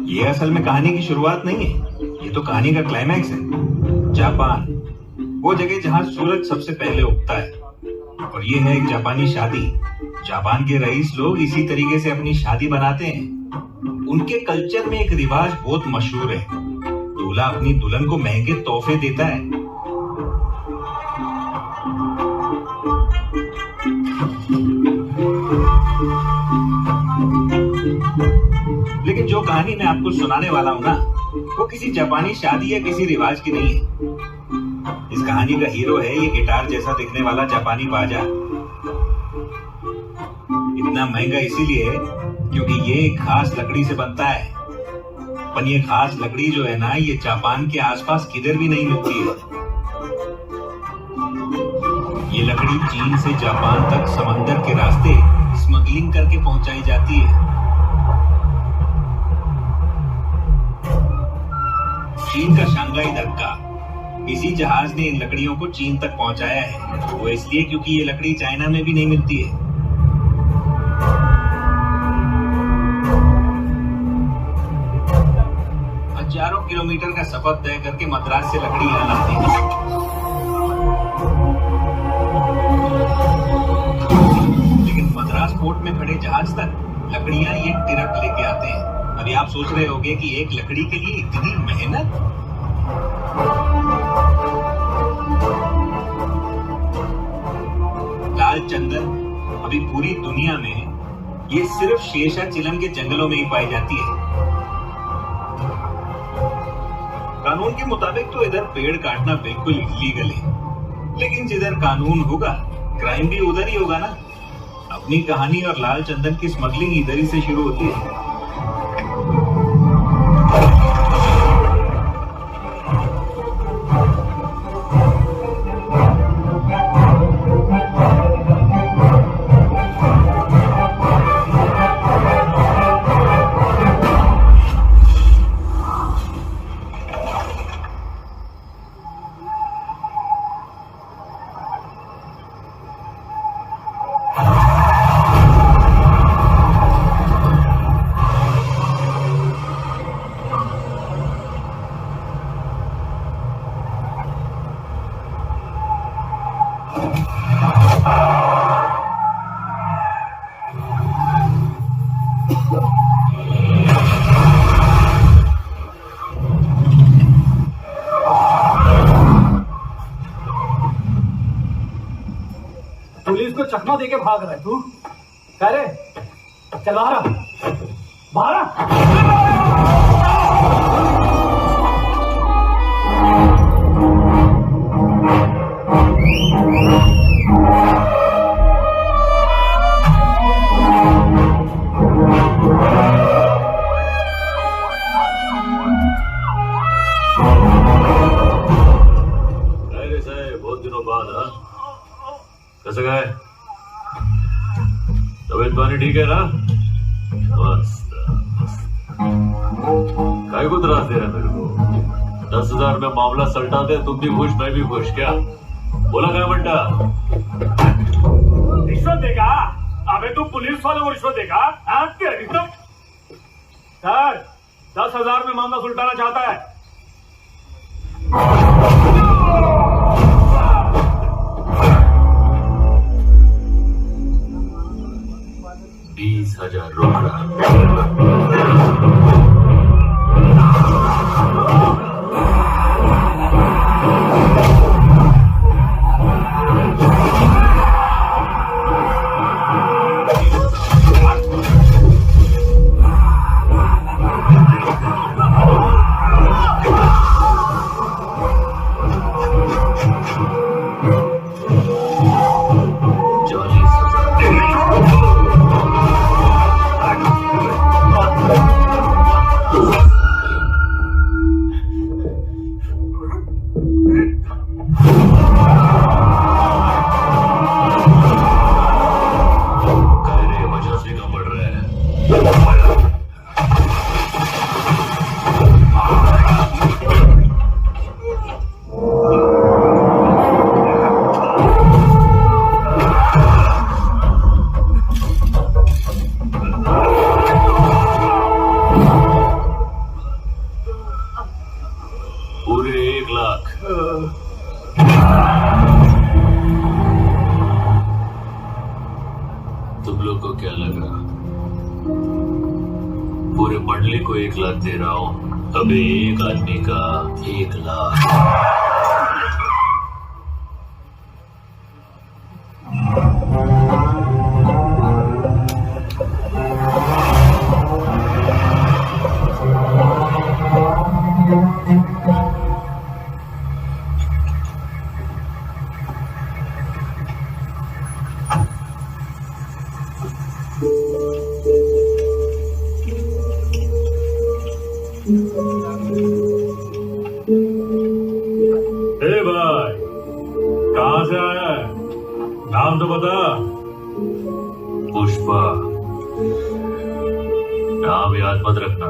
ये असल में कहानी की शुरुआत नहीं है, ये तो कहानी का क्लाइमैक्स है। जापान, वो जगह जहां सूरज सबसे पहले उगता है, और ये है एक जापानी शादी। जापान के रईस लोग इसी तरीके से अपनी शादी बनाते हैं। उनके कल्चर में एक रिवाज बहुत मशहूर है, दूल्हा अपनी दुल्हन को महंगे तोहफे देता है। लेकिन जो कहानी मैं आपको सुनाने वाला हूँ ना, वो किसी जापानी शादी या किसी रिवाज की नहीं है। इस कहानी का हीरो है ये गिटार जैसा दिखने वाला जापानी बाजा। इतना महंगा इसीलिए है क्योंकि ये एक खास लकड़ी से बनता है। पर ये खास लकड़ी जो है ना, ये जापान के आसपास किधर भी नहीं मिलती है। ये लकड़ी चीन से जापान तक समंदर के रास्ते स्मगलिंग करके पहुंचाई जाती है। चीन का शंघाई धक्का, इसी जहाज ने इन लकड़ियों को चीन तक पहुंचाया है। वो इसलिए क्योंकि ये लकड़ी चाइना में भी नहीं मिलती है। हजारों किलोमीटर का सफर तय करके मद्रास से लकड़ी यहाँ लाते हैं। लेकिन मद्रास पोर्ट में खड़े जहाज तक लकड़ियां ये ट्रक लेके आते हैं। अभी आप सोच रहे होंगे कि एक लकड़ी के लिए इतनी मेहनत। लाल चंदन अभी पूरी दुनिया में ये सिर्फ शेषाचिलम के जंगलों में ही पाई जाती है। कानून के मुताबिक तो इधर पेड़ काटना बिल्कुल इलीगल है, लेकिन जिधर कानून होगा क्राइम भी उधर ही होगा ना। अपनी कहानी और लाल चंदन की स्मगलिंग इधर ही से शुरू होती है। पुलिस को चकमा देके भाग रहा है तू? कह रे चल बाहर, बहुत दिनों बाद। कैसे गए? तबीयत पानी ठीक है ना? मस्त मस्त। काय को त्रास दे रहा है मेरे को? 10,000 में मामला सलटा दे, तुम भी खुश मैं भी खुश। क्या बोला क्या बंटा? रिश्वत देगा? अबे तू पुलिस वालों को रिश्वत देगा? सर 10,000 में मामला सुलटाना चाहता है। 20,000 रोकड़ा। 1 लाख दे रहा हूँ। अबे एक आदमी का 1 लाख। भाई कहाँ से आया है? नाम तो बता। पुष्पा, नाम याद मत रखना।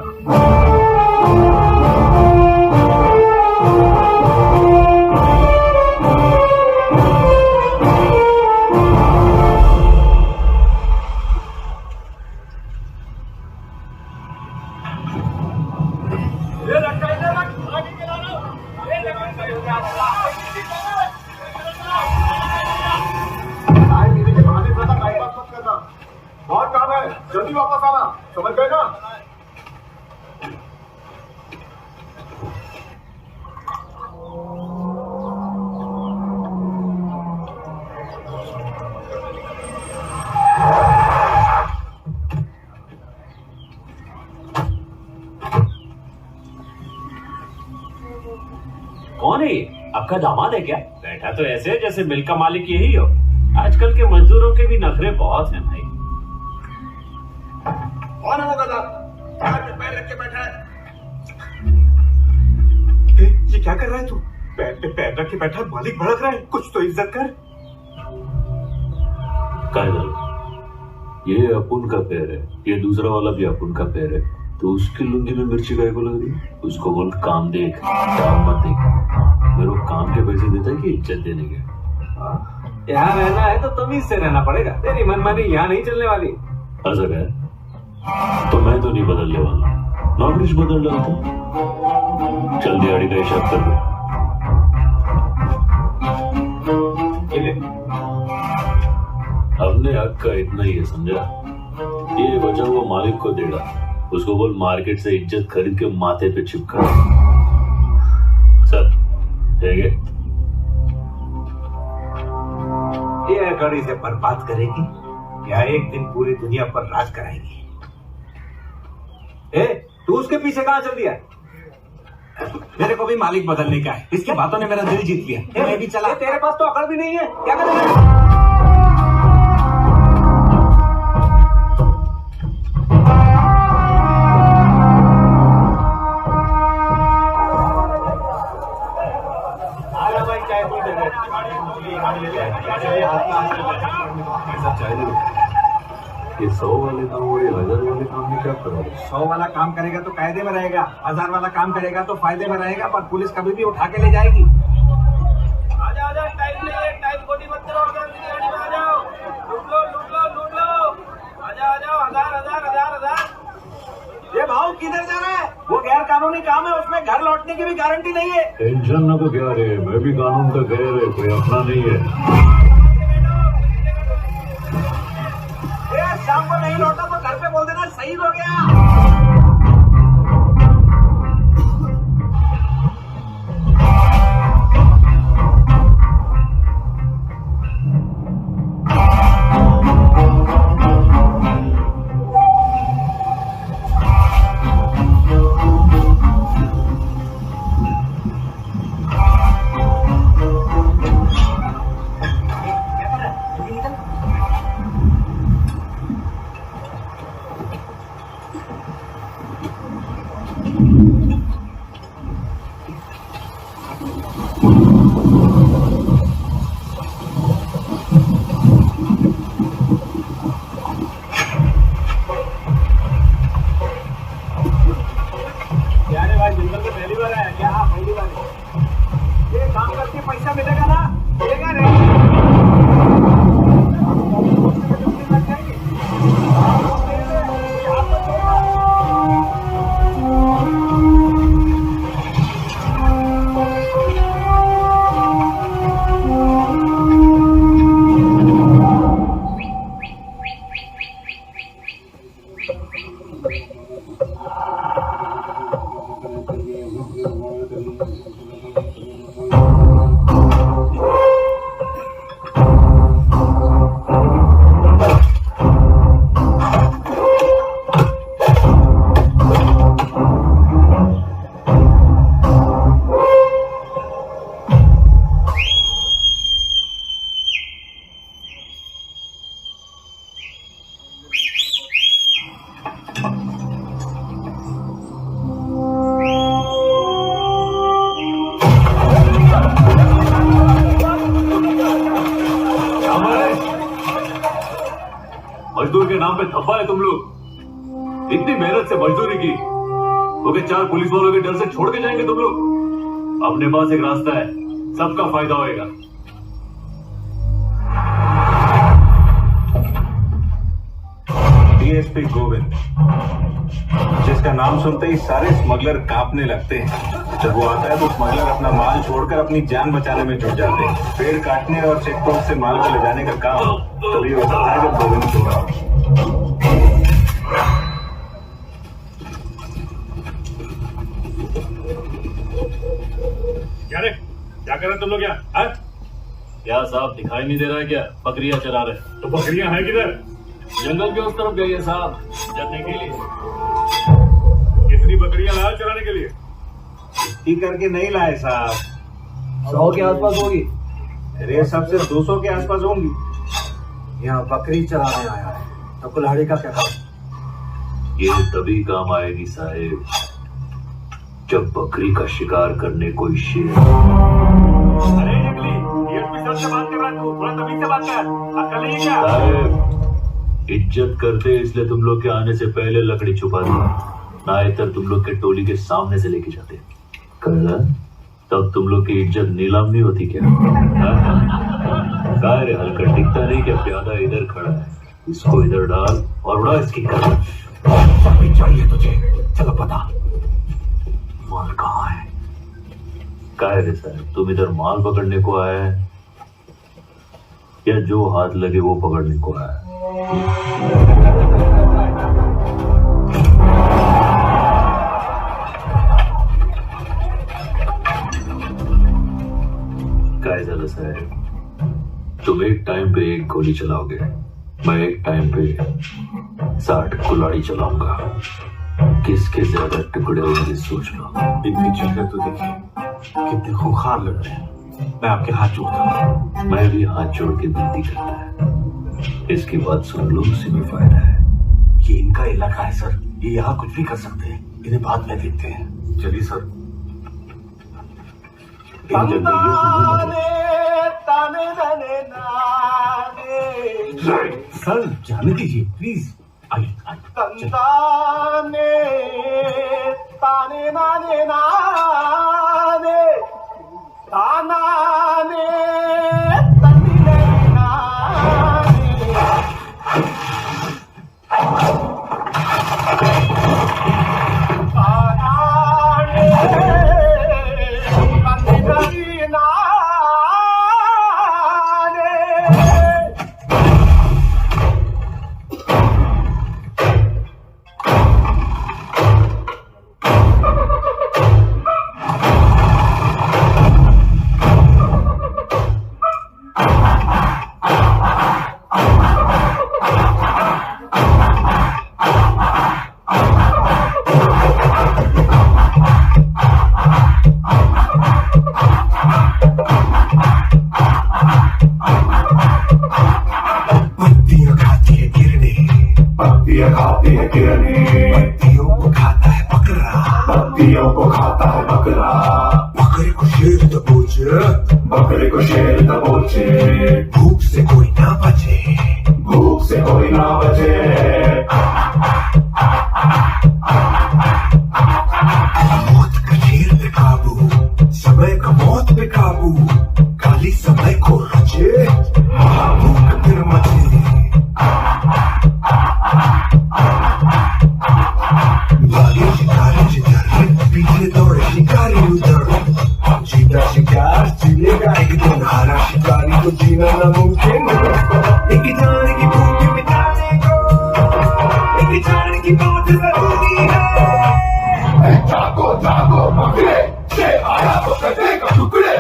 बहुत काम है, जल्दी वापस आना, समझ गए ना? कौन है ये? आपका दामाद है क्या? बैठा तो ऐसे है जैसे मिल का मालिक यही हो। आजकल के मजदूरों के भी नखरे बहुत हैं भाई। कौन है वो गधा? पैर पे पैर रख के बैठा है। ये क्या कर रहा है तू? पैर पे पैर रख के बैठा है, मालिक भड़क रहा है, कुछ तो इज्जत कर। कायदल, ये अपुन का पैर है, ये दूसरा वाला भी अपुन का पैर है, तो उसकी लुंगी में मिर्ची काय को लग रही है? उसको बोल काम देख, काम मत देख। मेरे को काम के पैसे देता है कि इज्जत देने के? यहाँ रहना है तो तमीज से रहना पड़ेगा। तेरी मनमानी यहाँ नहीं चलने वाली। ऐसा है तो मैं तो नहीं बदलने वाला, नौकरी बदल डालता। चल दिहाड़ी का हिसाब कर दे। हमने हक का इतना ही है, समझा? ये बचा हुआ मालिक को देगा, उसको बोल मार्केट से इज्जत खरीद के माथे पे चिपका। सर ठीक है। ये कड़ी से बर्बाद करेगी या एक दिन पूरी दुनिया पर राज कराएगी? तू उसके पीछे कहाँ चल दिया? मेरे को भी मालिक बदलने का है। इसकी बातों ने मेरा दिल जीत लिया। मैं भी चला। तेरे पास तो अकड़ भी नहीं है, क्या करेगा? ये 100 वाले काम और 1000 वाले काम में क्या करोगे? 100 वाला काम करेगा तो कायदे में रहेगा, 1000 वाला काम करेगा तो फायदे में रहेगा, पर पुलिस कभी भी उठा के ले जाएगी। आजा आजा, टाइम नहीं है, टाइम खोटी मत करो, अगर मेरी गाड़ी में आ जाओ, लूट लो लूट लो लूट लो। आजा आजा, 1000। ये भाव किधर जा रहा है? वो गैर कानूनी काम है, उसमें घर लौटने की भी गारंटी नहीं है। टेंशन ना को क्या रे, मैं भी कानून का गैर है, कोई अपना नहीं है। शाम को नहीं लौटा तो घर पे बोल देना शहीद हो गया। नाम पे धब्बा है तुम लोग। इतनी मेहनत से मजदूरी की, तो क्या 4 पुलिस वालों के डर से छोड़ के जाएंगे तुम लोग? अपने पास एक रास्ता है, सबका फायदा होएगा। डीएसपी गोविंद, जिसका नाम सुनते ही सारे स्मगलर कांपने लगते हैं। जब वो आता है तो स्मगलर अपना माल छोड़कर अपनी जान बचाने में जुट जाते हैं। पेड़ काटने और चेक पोस्ट से माल को ले जाने का काम तभी होता है जब गोविंद सो रहा हो। क्या रे, क्या कर रहे तुम लोग यहाँ? क्या साहब दिखाई नहीं दे रहा है क्या? बकरियां चरा रहे। तो बकरियां हैं किधर? जंगल के उस तरफ गई है साहब, चरने के लिए। कितनी बकरियां लाया चराने के लिए? इतनी करके नहीं लाए साहब, 100 के आसपास होगी। मेरे सबसे 200 के आसपास होंगी। यहाँ बकरी चराने आया है तो कुल्हाड़ी का क्या काम? ये तभी काम आएगी साहेब, जब बकरी का शिकार करने कोई शेर। अरे निकली, डीएसपी सर से बात कर रहा है तू, थोड़ा तमीज से बात कर। अक्ल नहीं है क्या? साहेब इज्जत करते इसलिए तुम लोग के आने से पहले लकड़ी छुपा दी, नाइतर तुम लोग के टोली के सामने से लेके जाते। कल तब तुम लोग की इज्जत नीलाम नहीं होती क्या? काय रे हल्का दिखता नहीं क्या? प्यादा इधर खड़ा है, इसको इधर डाल और उड़ा इसकी कर। चाहिए तुझे, चलो पता माल कहाँ है? काय रे साहब, तुम इधर माल पकड़ने को आए हैं या जो हाथ लगे वो पकड़ने को आया? काय झालं साहेब, तुम एक टाइम पे 1 गोली चलाओगे, मैं एक टाइम पे 60 कुल्हाड़ी चलाऊंगा। किसके ज्यादा टुकड़े होंगे सोच लो। इनकी चेहरे तो देखिए कितने खूंखार लग रहे हैं। मैं आपके हाथ जोड़ता हूँ। मैं भी हाथ जोड़ के विनती करता है, इसकी बात सुन लो, उसी में फायदा है। ये इनका इलाका है सर, ये यहाँ कुछ भी कर सकते हैं। इन्हें बाद में देखते हैं। चलिए सर। इन जंगलियों को सर जाने दीजिए प्लीज। आइए ताने नाने नाने तानाने तन्ने नाने तानाने तन्ने नाने। पत्तियों को खाता है बकरा, पत्तियों को खाता है बकरा। बकरे को शेर दबोचे, बकरे को शेर दबोचे। भूख से कोई ना बचे, भूख से कोई ना बचे। मौत का शेर पे काबू, समय का मौत पे काबू। काली समय को रचे, भूख फिर मचे। भागे शिकारी जिधर, पीछे दौड़े शिकारी उधर। जीता शिकार जीलेगा एक दिन, हारा शिकारी को जीना नामुमकिन। एक जान की भूख मिटाने को, एक जान की मौत जरूरी है। जागो जागो बकरे, से आया तो कटेगा टुकड़े।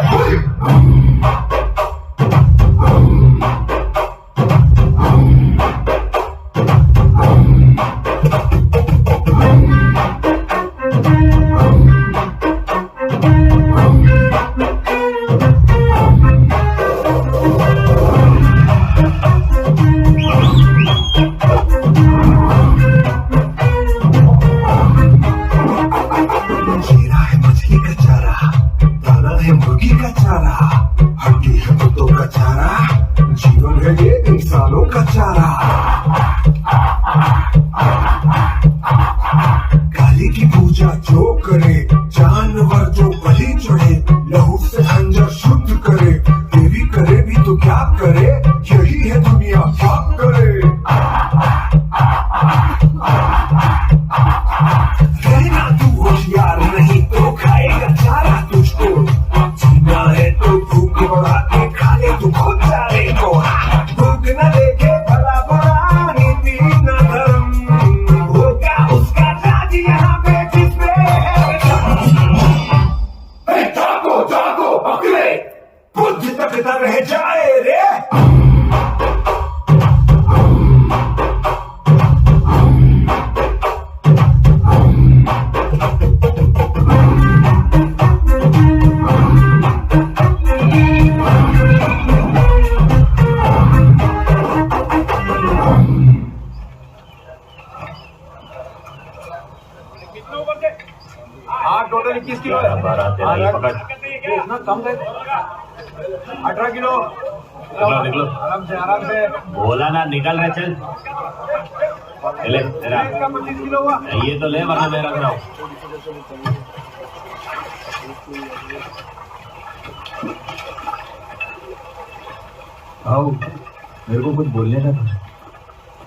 मुर्गी का चारा, हड्डी है कुत्तों का चारा, जीवन है ये इंसानों का चारा। न रह जाए रे। हाँ टोटल 21 किलो है। 12 13 ये पकड़। इतना कम है 18 किलो। निकलो निकलो। आराम से बोला ना निकल रहे चल। ले तेरा इसका 25 किलो हुआ। ये तो ले वरना मैं रख रहा हूँ। आओ, मेरे को कुछ बोलने का था।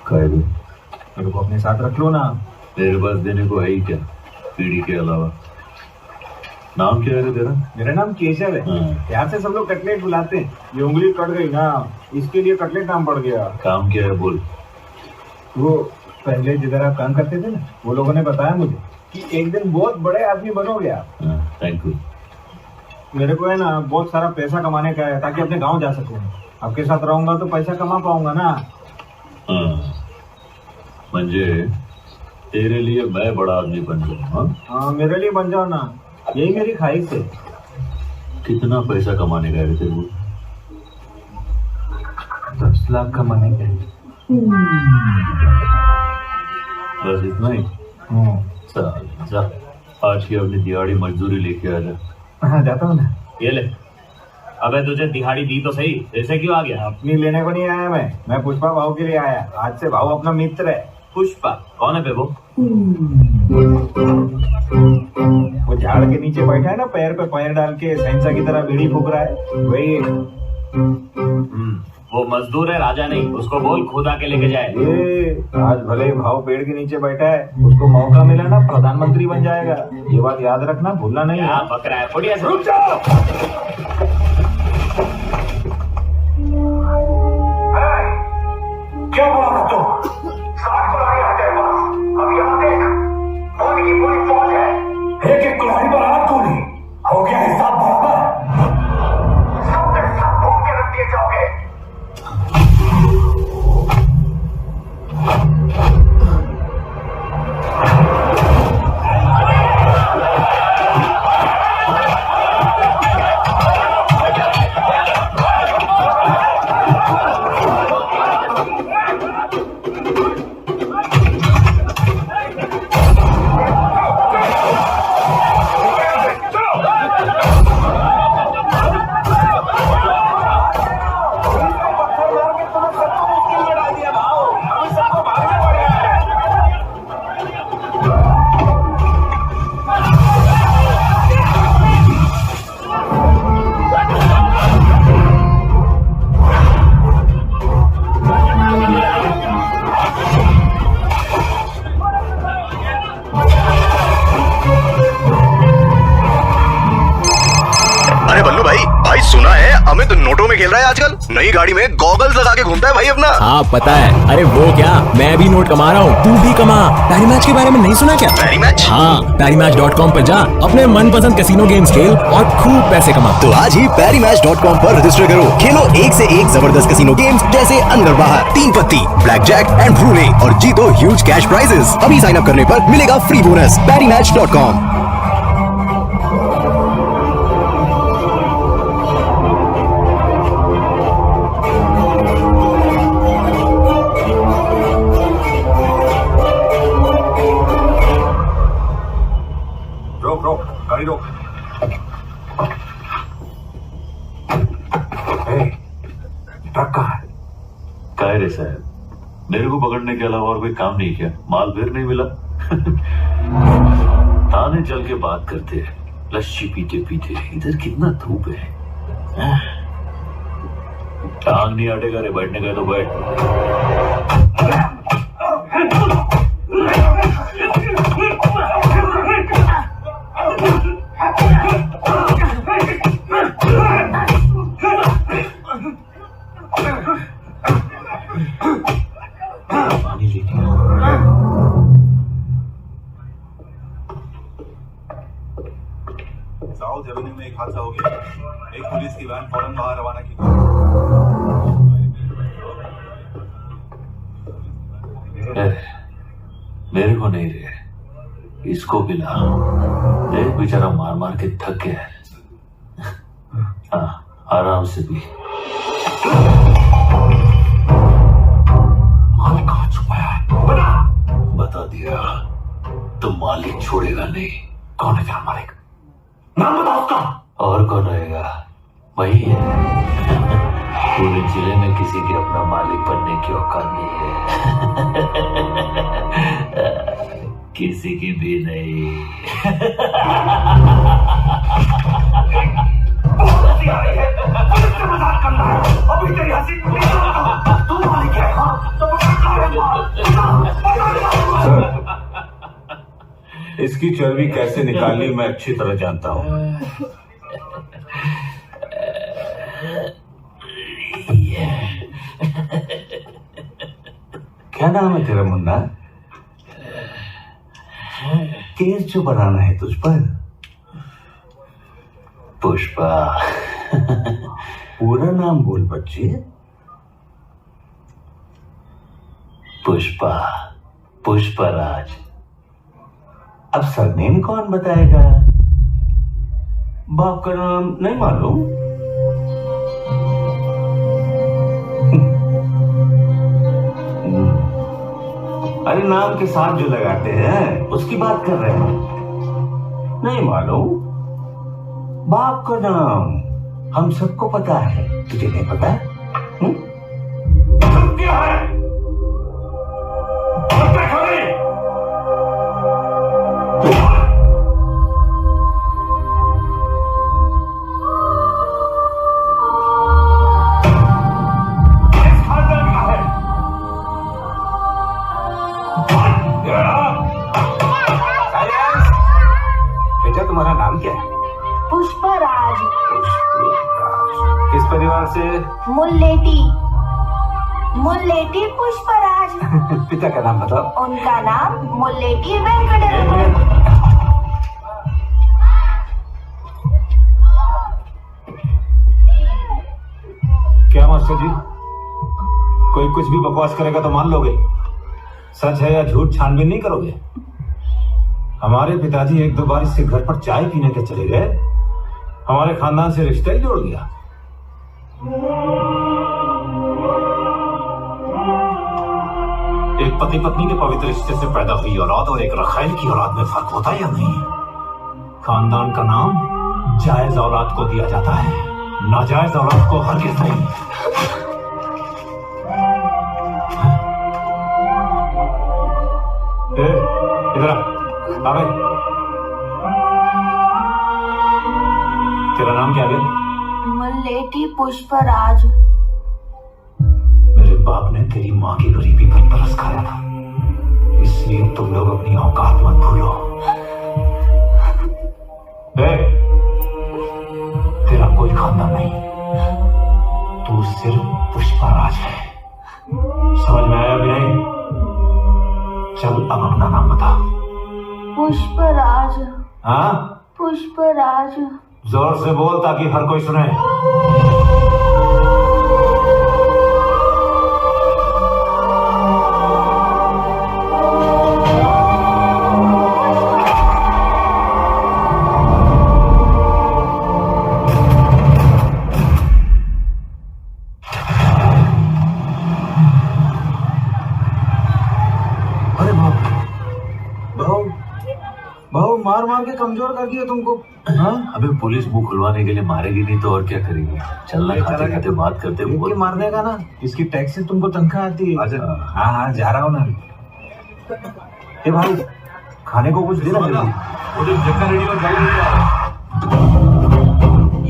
कहे दो। मेरे को अपने साथ रख लो ना। तेरे पास देने को है ही क्या पीढ़ी के अलावा? नाम क्या है तेरा? मेरा नाम केशव है। हाँ। यहाँ से सब लोग कटलेट बुलाते हैं। ये उंगली कट गई ना, इसके लिए कटलेट नाम पड़ गया। काम क्या है बोल। वो पहले जिधर आप काम करते थे ना, वो लोगों ने बताया मुझे कि एक दिन बहुत बड़े आदमी बनोगे आप। Thank you. मेरे को है ना बहुत सारा पैसा कमाने का है, ताकि अपने गांव जा सकूं। आपके साथ रहूंगा तो पैसा कमा पाऊंगा ना। म्हणजे तेरे लिए मैं बड़ा आदमी बन जाऊँ। हाँ, मेरे लिए बन जाओ ना, यही मेरी ख्वाहिश है। कितना पैसा कमाने का है तेरे को? 10 लाख कमाने का है। बस इतना ही? चल जा, आज की अपनी दिहाड़ी मजदूरी लेके आ जा। हाँ, जाता हूँ ना। ये ले। अबे तुझे दिहाड़ी दी तो सही, ऐसे क्यों आ गया? अपनी लेने को नहीं आया मैं पुष्पा भाव के लिए आया। आज से भाव अपना मित्र है। पुष्पा कौन है बे वो? वो झाड़ के नीचे बैठा है ना, पैर पे पैर डाल के सैंसा की तरह बीड़ी फूक रहा है, वही। वो मजदूर है, राजा नहीं। उसको बोल खुद आके लेके जाए। ये आज भले ही भाव पेड़ के नीचे बैठा है, उसको मौका मिला ना प्रधानमंत्री बन जाएगा। ये बात याद रखना, भूलना नहीं है। यहाँ बकरा है, बढ़िया से। रुक जाओ। क्या बोला तुम? 60 कुल्हाड़ी आ जाए बस। अब यहाँ देख, पूरी की पूरी फौज है। एक एक कुल्हाड़ी पर 8 गोली। हो गया हिसाब बराबर। सब के सब भून के रख दिए जाओगे। अमित नोटों में खेल रहा है आजकल। नई गाड़ी में गॉगल्स लगा के घूमता है भाई अपना। हाँ पता है। अरे वो क्या, मैं भी नोट कमा रहा हूँ, तू भी कमा। पैरी मैच के बारे में नहीं सुना क्या? पैरी मैच? हाँ, PariMatch.com पर जा, अपने मनपसंद कैसीनो गेम्स खेल और खूब पैसे कमा। तो आज ही PariMatch.com पर रजिस्टर करो। खेलो एक से एक जबरदस्त कैसीनो गेम्स जैसे अंदर बाहर, 3 पत्ती, ब्लैक जैक एंड ब्रूले और जीतो ह्यूज कैश प्राइजेस। अभी साइन अप करने पर मिलेगा फ्री बोनस। PariMatch.com। रोक, गाड़ी रोक। ट्रक कहाँ है? काय रे साहब, मेरे को पकड़ने के अलावा और कोई काम नहीं किया, माल फिर नहीं मिला। थाने चल के बात करते हैं, लस्सी पीते पीते। इधर कितना धूप है। टांग नहीं अटेगा रे, बैठने का तो बैठ। साउथ एवेन्यू में एक हादसा हो गया। एक पुलिस की वैन फौरन वहां रवाना की गई। मेरे को नहीं रे, इसको भी ला। देख बेचारा मार मार के थक गया है। हाँ, आराम से भी। माल कहाँ छुपाया है? बता दिया तो मालिक छोड़ेगा नहीं। कौन है तेरा मालिक? नाम बताओ उसका। और कौन रहेगा? वही है। पूरे जिले में किसी के अपना मालिक बनने की औकात नहीं है। किसी की भी नहीं। मजाक करना है। अभी तेरी हंसी तू मालिक है। हाँ? तो सर, इसकी चर्बी कैसे निकालनी मैं अच्छी तरह जानता हूँ। क्या नाम है तेरा मुन्ना? केस जो बनाना है तुझ पर? पुष्पा। पूरा नाम बोल बच्चे। पुष्पा, पुष्पराज। अब सरनेम कौन बताएगा? बाप का नाम नहीं मालूम? अरे नाम के साथ जो लगाते हैं उसकी बात कर रहे हैं। नहीं मालूम? बाप का नाम हम सबको पता है, तुझे नहीं पता? क्या है? तुम्हारा नाम क्या है? पुष्पराज। किस परिवार से? मुल्लेटी। मुल्लेटी पुष्पराज। पिता का नाम बताओ। उनका नाम मुल्लेटी वेंकटरमण। क्या मास्टर जी, कोई कुछ भी बकवास करेगा तो मान लोगे? सच है या झूठ छानबीन नहीं करोगे? हमारे पिताजी एक दो बार इसके घर पर चाय पीने के चले गए, हमारे खानदान से रिश्ता ही जोड़ दिया। एक पति पत्नी के पवित्र रिश्ते से पैदा हुई औलाद और एक रखाइल की औलाद में फर्क होता है या नहीं? खानदान का नाम जायज औलाद को दिया जाता है, नाजायज औलाद को हरगिज़ नहीं। इधर आ। अबे, तेरा नाम क्या है? मुल्लेटी पुष्पराज। मेरे बाप ने तेरी माँ की गरीबी पर तरस खाया था, इसलिए तुम लोग अपनी औकात मत भूलो। तेरा कोई खानदान नहीं, तू सिर्फ पुष्पराज है। समझ में आया भी नहीं? चल अब अपना नाम बता। पुष्पराज। हाँ? पुष्पराज। जोर से बोल ताकि हर कोई सुने। अरे भाऊ मार मार के कमजोर कर दिया तुमको। हाँ? अबे पुलिस मुंह खुलवाने के लिए मारेगी नहीं तो और क्या करेगी? चलना खाते खाते बात करते हुए मारने का ना, इसकी टैक्स से तुमको तनख्वाह आती है। हाँ हाँ जा रहा हूँ ना। ए भाई खाने को कुछ देना जल्दी।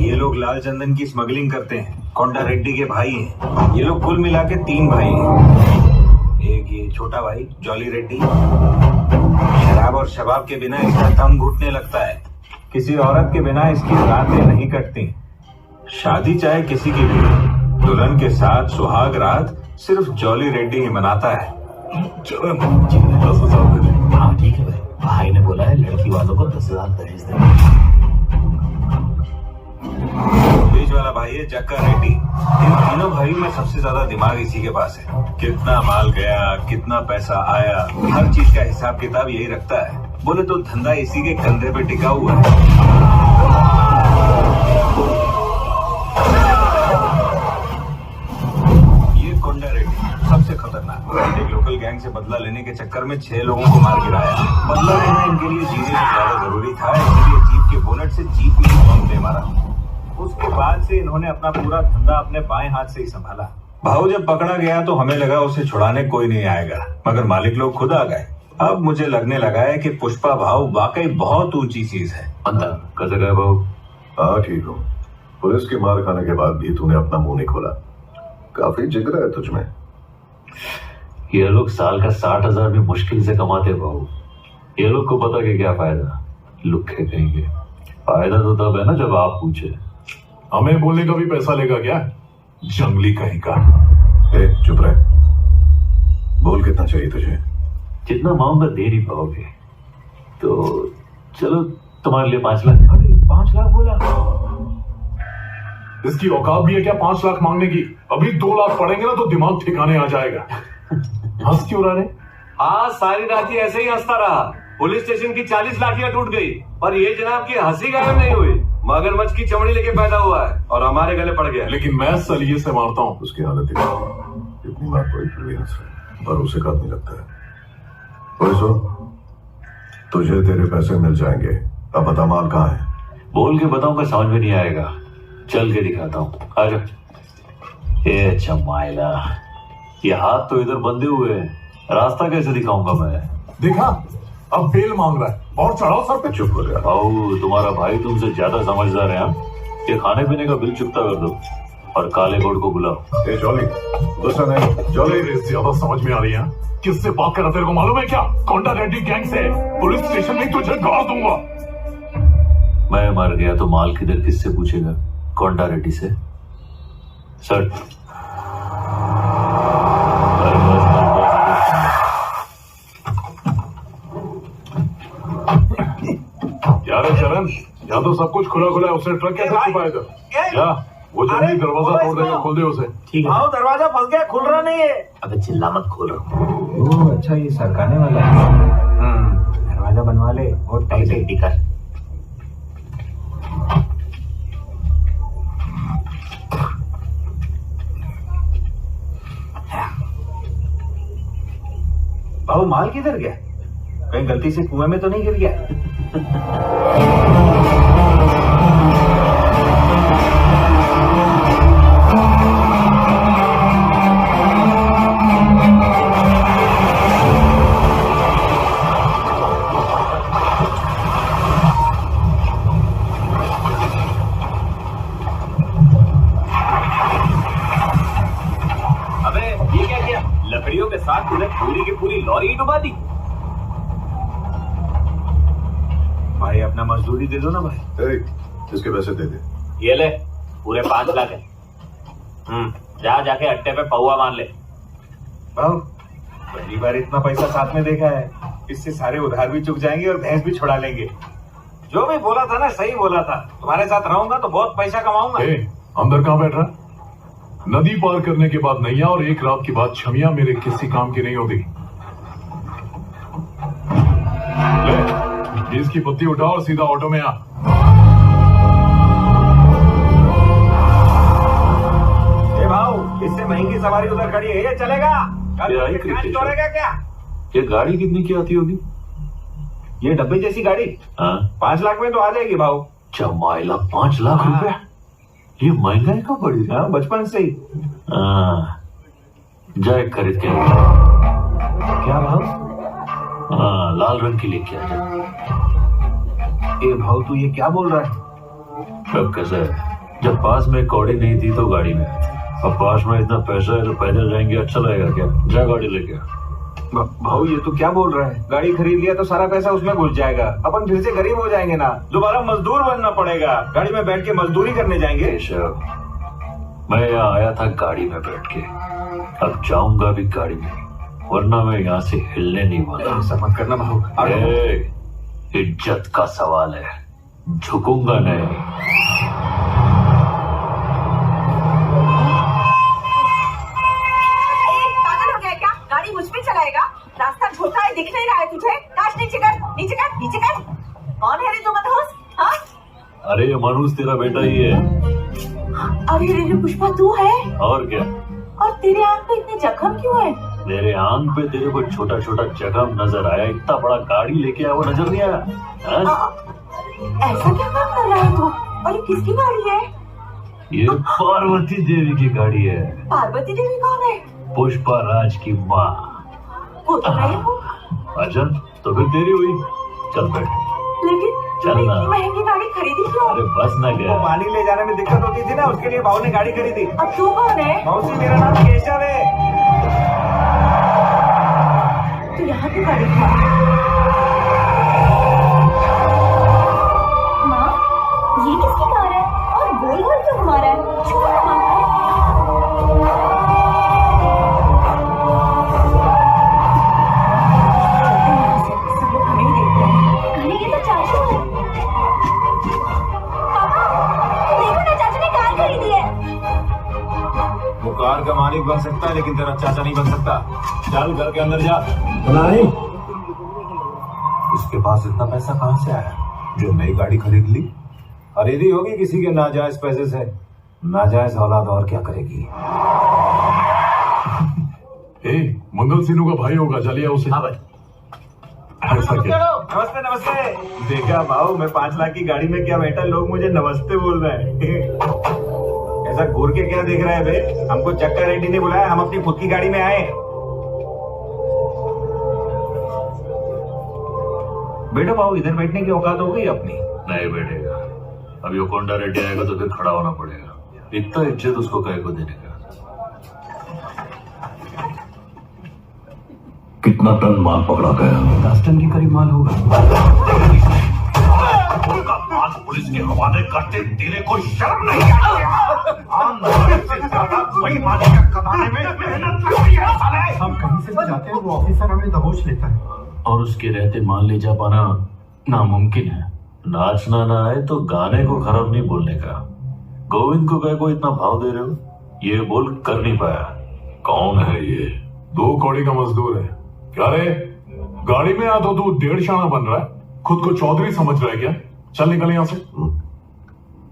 ये लोग लाल चंदन की स्मगलिंग करते हैं, कोंडा रेड्डी के भाई हैं। ये लोग कुल मिला के 3 भाई हैं। एक ये छोटा भाई जॉली रेड्डी, शराब और शबाब के बिना इसका दम घुटने लगता है। किसी औरत के बिना इसकी रातें नहीं कटती। शादी चाहे किसी की भी, दुल्हन के साथ सुहाग रात सिर्फ जॉली रेड्डी ही मनाता है। हाँ ठीक है भाई, भाई ने बोला है लड़की वालों को 10,000 दहेज देना। बीच वाला भाई है जक्का रेड्डी। इन तीनों भाई भाई में सबसे ज्यादा दिमाग इसी के पास है। कितना माल गया, कितना पैसा आया, हर चीज का हिसाब किताब यही रखता है। बोले तो धंधा इसी के कंधे पे टिका हुआ है। ये कोंडा रेड्डी सबसे खतरनाक। एक लोकल गैंग से बदला लेने के चक्कर में 6 लोगों को मार गिराया। बदला लेना इनके लिए जीने से ज्यादा जरूरी था, इसलिए जीप के बोनट से जीप में ही बम दे मारा। उसके बाद से इन्होंने अपना पूरा धंधा अपने बाएं हाथ से ही संभाला। भाऊ जब पकड़ा गया तो हमें लगा उसे छुड़ाने कोई नहीं आएगा, मगर मालिक लोग खुद आ गए। अब मुझे लगने लगा है कि पुष्पा भाऊ वाकई बहुत ऊंची चीज है। कैसे गए भाऊ? हाँ ठीक हूँ। पुलिस की मार खाने के बाद भी तूने अपना मुंह नहीं खोला। काफी जिगरा है तुझमें। ये लोग साल का 60,000 भी मुश्किल से कमाते भाऊ। ये लोग को पता कि क्या फायदा, लुक्खे कहेंगे। फायदा तो तब है ना जब आप पूछे। हमें बोलने का भी पैसा लेगा क्या? जंगली कहीं का। चुप रहे। बोल कितना चाहिए तुझे? जितना मांगूंगा दे नहीं पाओगे तो चलो तुम्हारे लिए 5 लाख। 5 लाख बोला? इसकी औकात भी है क्या 5 लाख मांगने की? अभी 2 लाख पड़ेंगे ना तो दिमाग ठिकाने आ जाएगा। हंस क्यों रहा है? हाँ, सारी रात ही ऐसे ही हंसता रहा। पुलिस स्टेशन की 40 लाठियां टूट गई, पर ये जनाब की हंसी गायब नहीं हुई। मगरमच्छ की चमड़ी लेके पैदा हुआ है और हमारे गले पड़ गया। लेकिन मैं सलिए से मारता हूँ। उसकी हालत इतनी बात पड़ी फिर भी हंस रहे, पर उसे कब नहीं लगता है। सो तुझे तेरे पैसे मिल जाएंगे। अब बता माल कहाँ है? बोल के बताऊंगा समझ में नहीं आएगा, चल के दिखाता हूँ। आजा। ए चमाइला, ये हाथ तो इधर बंधे हुए हैं, रास्ता कैसे दिखाऊंगा मैं? देखा, अब बेल मांग रहा है और चढ़ाओ सर पे। चुप हो गया। भाऊ तुम्हारा भाई तुमसे ज्यादा समझदार है। ये खाने पीने का बिल चुकता कर दो और काले कोट को बुलाओ। ए जॉली, गुस्सा नहीं। जॉली ज्यादा समझ में आ रही है। किससे बात कर रहा तेरे को मालूम है क्या? कोंडा रेड्डी गैंग से। पुलिस स्टेशन में तुझे गाड़ दूंगा। मैं मर गया तो माल किधर किससे पूछेगा? कोंडा रेड्डी से। सर यार शरण, यहाँ तो सब कुछ खुला खुला है। उसने ट्रक कैसे छुपाएगा? क्या वो जल्दी दरवाजा तोड़ देगा, खोल दे उसे। ठीक है। दरवाजा फंस गया, खुल रहा नहीं है। अबे चिल्ला मत, खोल रहा हूँ। ओह अच्छा, ये सरकाने वाला है। दरवाजा बनवा ले और टाइट रेडी कर। भाऊ माल किधर गया? कहीं गलती से कुएं में तो नहीं गिर गया? लकड़ियों के साथ तूने पूरी की पूरी लॉरी ही डुबा दी। भाई अपना मजदूरी दे दो ना भाई। इसके पैसे दे दे। ये ले, पूरे 5 लाख है। जाके अट्टे पे पौवा मान ले। भाऊ पहली बार इतना पैसा साथ में देखा है। इससे सारे उधार भी चुक जाएंगे और भैंस भी छुड़ा लेंगे। जो भी बोला था ना सही बोला था। तुम्हारे साथ रहूंगा तो बहुत पैसा कमाऊंगा। अंदर कहाँ बैठ रहा? नदी पार करने के बाद नैया और एक रात के बाद छमिया मेरे किसी काम की नहीं होती। ले, इसकी पत्ती उठाओ और सीधा ऑटो में आ। ए भाऊ, इससे महंगी सवारी उधर खड़ी है, ये चलेगा? क्या क्या? ये गाड़ी कितनी की आती होगी? ये डब्बे जैसी गाड़ी 5 लाख में तो आ जाएगी भाऊ। चमाइला 5 लाख रुपया? ये महंगाई कब बढ़ी? हाँ, बचपन से ही। जाए खरीद के। क्या भाव? लाल रंग की लेके आ जा। ए भाव तू ये क्या बोल रहा है? अब कैसा है, जब पास में कौड़ी नहीं थी तो गाड़ी में, अब पास में इतना पैसा है तो पैदल जाएंगे, अच्छा लगेगा क्या? जा गाड़ी लेके। भाऊ ये तो क्या बोल रहा है? गाड़ी खरीद लिया तो सारा पैसा उसमें घुस जाएगा, अपन फिर से गरीब हो जाएंगे ना। दोबारा मजदूर बनना पड़ेगा। गाड़ी में बैठ के मजदूरी करने जाएंगे। मैं यहाँ आया था गाड़ी में बैठ के, अब जाऊंगा भी गाड़ी में, वरना मैं यहाँ से हिलने नहीं वाला। ऐसा मत करना भाऊ। इज्जत का सवाल है, झुकूंगा नहीं। मनुष्य तेरा बेटा ही है। अरे रे पुष्पा तू है? और क्या? और तेरे आंख पे इतने जख्म क्यों है? मेरे आंख पे तेरे को छोटा छोटा जख्म नजर आया, इतना बड़ा गाड़ी लेके आया वो नजर नहीं आया? ऐसा क्या काम कर रहा है तू? और ये किसकी गाड़ी है? ये पार्वती देवी की गाड़ी है। पार्वती देवी कौन है? पुष्पा राज की माँ। वो तो मैं हूँ। अच्छा तो फिर तेरी हुई, चल बैठ। लेकिन तूने इतनी महंगी गाड़ी खरीदी क्यों? अरे बस ना गया। पानी ले जाने में दिक्कत होती थी ना, उसके लिए भाव ने गाड़ी खरीदी। अब तू कौन है? मौसी मेरा नाम केशव है। तू यहाँ क्यों गाड़ी खा? माँ ये किसकी कार है और गोल गोल क्यों घुमा रहा है? छोड़ ना माँ। सब लोग हमें ही देख रहे हैं। अरे ये तो चाचू है। पापा देखो ना, चाचू ने कार खरीदी है। वो कार का मालिक बन सकता है लेकिन तेरा चाचा नहीं बन सकता। चल घर के अंदर जा। नहीं, उसके पास इतना पैसा कहाँ से आया जो नई गाड़ी खरीद ली? खरीदी होगी किसी के नाजायज पैसे से। नाजायज औलाद और क्या करेगी? मंगल सिन्हू का भाई होगा, चलिए उसे। हाँ भाई। ऐसा क्या? नमस्ते नमस्ते। देखा भाऊ, मैं 5 लाख की गाड़ी में क्या बैठा, लोग मुझे नमस्ते बोल रहे हैं। ऐसा घूर के क्या देख रहा है बे? हमको चक्का रेड्डी ने बुलाया, हम अपनी खुद की गाड़ी में आए। बेटा भाऊ इधर बैठने की औकात हो गई अपनी? नहीं बैठेगा, अभी वो कोंडा रेड्डी आएगा तो फिर खड़ा होना पड़ेगा। इतना इज्जत उसको कहे को देने का। कितना टन माल पकड़ा गया? 10 टन के करीब माल होगा। माल पुलिस के हवाले करते तेरे को शर्म नहीं आती? से ज्यादा वही मालिक कमाने में मेहनत लगती है साले। हम कहीं से भी जाते हैं, वो ऑफिसर हमें दबोच लेता है। और उसके रहते माल ले जा पाना नामुमकिन है। नाचना ना आए तो गाने को खराब नहीं बोलने का। गोविंद को कहे को इतना भाव दे रहे हो? ये बोल कर नहीं पाया। कौन है ये? 2 कौड़ी का मजदूर है। क्या रे, गाड़ी में आ तो तू 1.5 शाना बन रहा है, खुद को चौधरी समझ रहा है क्या? चल निकल यहाँ से।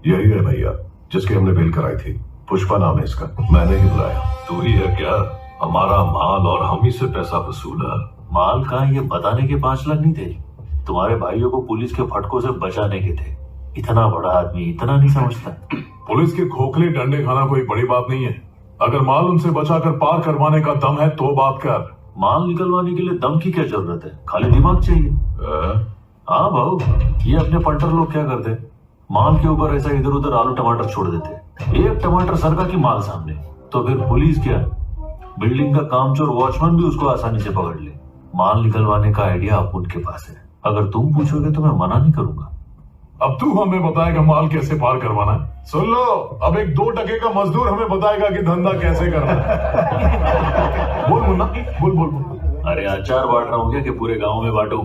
यही है भैया जिसकी हमने बिल कराई थी। पुष्पा नाम है इसका, मैंने ही बुलाया। तू ही है क्या? हमारा माल और हम ही से पैसा वसूला। माल कहाँ ये बताने के 5 लाख नहीं थे? तुम्हारे भाइयों को पुलिस के फटकों से बचाने के थे। इतना बड़ा आदमी इतना नहीं समझता। पुलिस के खोखले डंडे खाना कोई बड़ी बात नहीं है। अगर माल उनसे बचाकर पार करवाने का दम है तो बात कर। माल निकलवाने के लिए दम की क्या जरूरत है, खाली दिमाग चाहिए। हाँ भाऊ, ये अपने पंटर लोग क्या करते, माल के ऊपर ऐसा इधर उधर आलू टमाटर छोड़ देते। एक टमाटर सरका की माल सामने तो फिर पुलिस क्या, बिल्डिंग का कामचोर वॉचमैन भी उसको आसानी से पकड़ ले। माल निकलवाने का आइडिया अब उनके पास है। अगर तुम पूछोगे तो मैं मना नहीं करूंगा। अब तू हमें बताएगा माल कैसे पार करवाना है? सुन लो, अब एक 2 टके का मजदूर हमें बताएगा कि धंधा कैसे करना है। बोल मुन्ना, बोल बोल बोल। अरे अचार बांट रहा हूँ क्या कि पूरे गांव में बांटू?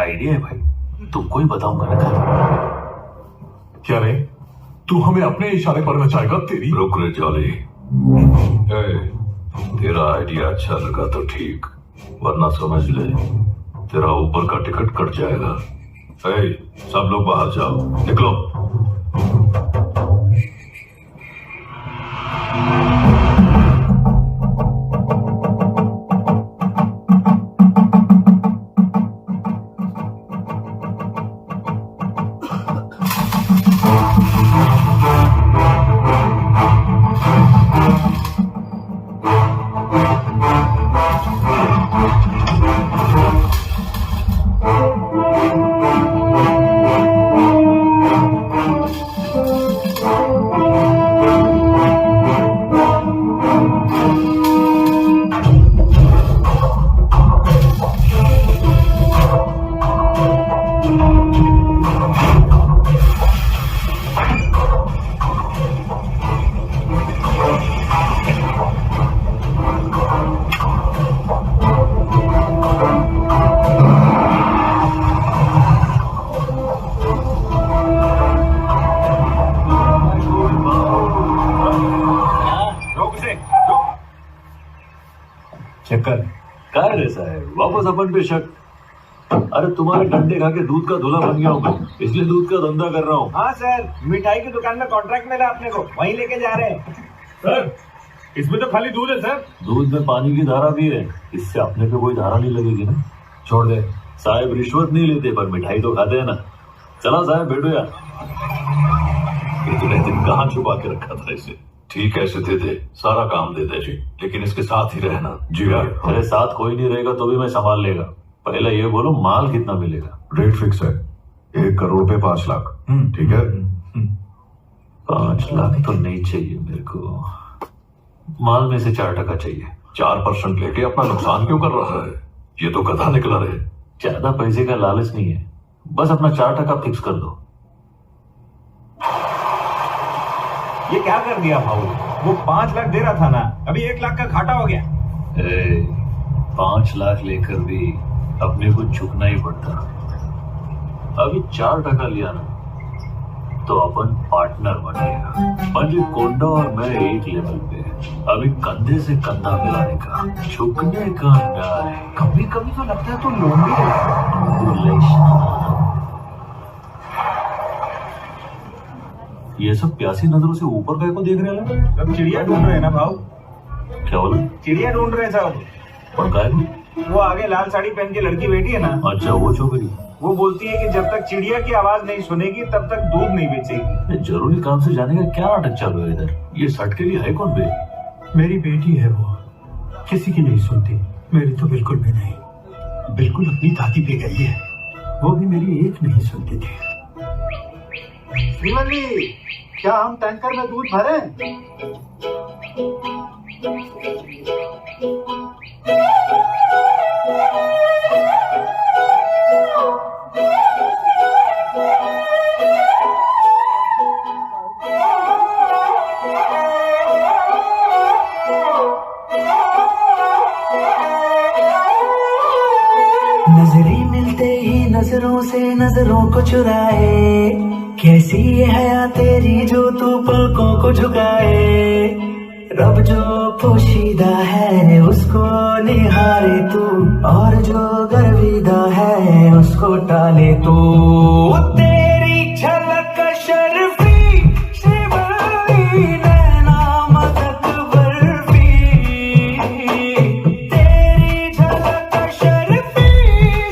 आइडिया है भाई, तुमको ही बताऊंगा ना। क्या रे, तू हमें अपने इशारे पर नचाएगा? तेरी रुक रे जॉली, तेरा आइडिया अच्छा लगा तो ठीक, वरना समझ ले तेरा ऊपर का टिकट कट जाएगा। सब लोग बाहर जाओ, निकलो। चक्कर कार जैसा है, वापस अपन पे शक। अरे तुम्हारे डंडे खा के दूध का धुला बन गया हूँ मैं, इसलिए दूध का धंधा कर रहा हूँ। हाँ सर, मिठाई की दुकान में कॉन्ट्रैक्ट मिला अपने को, वहीं लेके जा रहे हैं। सर इसमें तो खाली दूध है सर। दूध में पानी की धारा भी है, इससे अपने पे कोई धारा नहीं लगेगी ना। छोड़ दे। साहब रिश्वत नहीं लेते पर मिठाई तो खाते हैं ना। चला साहब बैठो यार। इतने दिन कहाँ छुपा के रखा था इसे। ठीक है, ऐसे दे दे, सारा काम दे दे जी, लेकिन इसके साथ ही रहना। जी यार। अरे साथ कोई नहीं रहेगा तो भी मैं संभाल लेगा। पहले ये बोलो माल कितना मिलेगा। रेट फिक्स है, 1 करोड़ पे 5 लाख। ठीक है। 5 लाख तो नहीं चाहिए मेरे को, माल में से 4% चाहिए। 4% लेके अपना नुकसान क्यों कर रहा है? ये तो गधा निकला रहे। ज्यादा पैसे का लालच नहीं है, बस अपना 4% फिक्स कर दो। ये क्या कर दिया भाऊ? वो 5 लाख दे रहा था ना, अभी 1 लाख का घाटा हो गया। 5 लाख लेकर भी अपने को झुकना ही पड़ता। अभी 4% लिया ना तो अपन पार्टनर बन गया। पंडित कोंडा और मैं एक लेवल पे, अभी कंधे से कंधा मिलाने का, झुकने का डर। कभी कभी तो लगता है तू लोमड़ी है। ये सब प्यासी नजरों से ऊपर गए को देख रहे हैं। सब चिड़िया ढूंढ रहे हैं ना भाऊ। क्या बोला? चिड़िया ढूंढ रहे सब। और काय वो आगे लाल साड़ी पहन के लड़की बैठी है ना। अच्छा वो छोकरी। वो बोलती है कि जब तक चिड़िया की आवाज नहीं सुनेगी तब तक दूध नहीं बेचेगी। जरूरी काम से जाने का क्या नाटक चालू है इधर? ये सट के लिए है कौन बे? मेरी बेटी है वो, किसी की नहीं सुनती। मेरी तो बिल्कुल भी नहीं, बिल्कुल अपनी दादी पे गई है। वो भी मेरी एक नहीं सुनती थी। श्रीमती, क्या हम टैंकर में दूध भरें? नजरें मिलते ही नजरों से नजरों को चुराए, कैसी ये हया तेरी जो तू पलकों को झुकाए। रब जो पोशीदा है उसको निहारे तू, और जो गर्विदा है उसको टाले तू। तेरी झलक शर्फी शिवली नैना मदक बर्फी, तेरी झलक शर्फी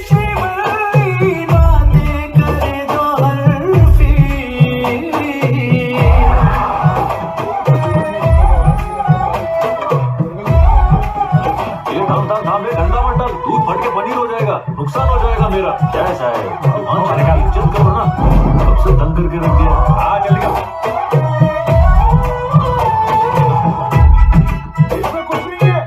शिवली बातें करे दो हरफी। थाम ठंडा मत डाल, दूध फट के पनीर हो जाएगा, नुकसान हो जाएगा मेरा। क्या ऐसा है? इज्जत करो ना, सबसे तंग करके रख दिया। हाँ जल्दी इसमें कुछ नहीं है।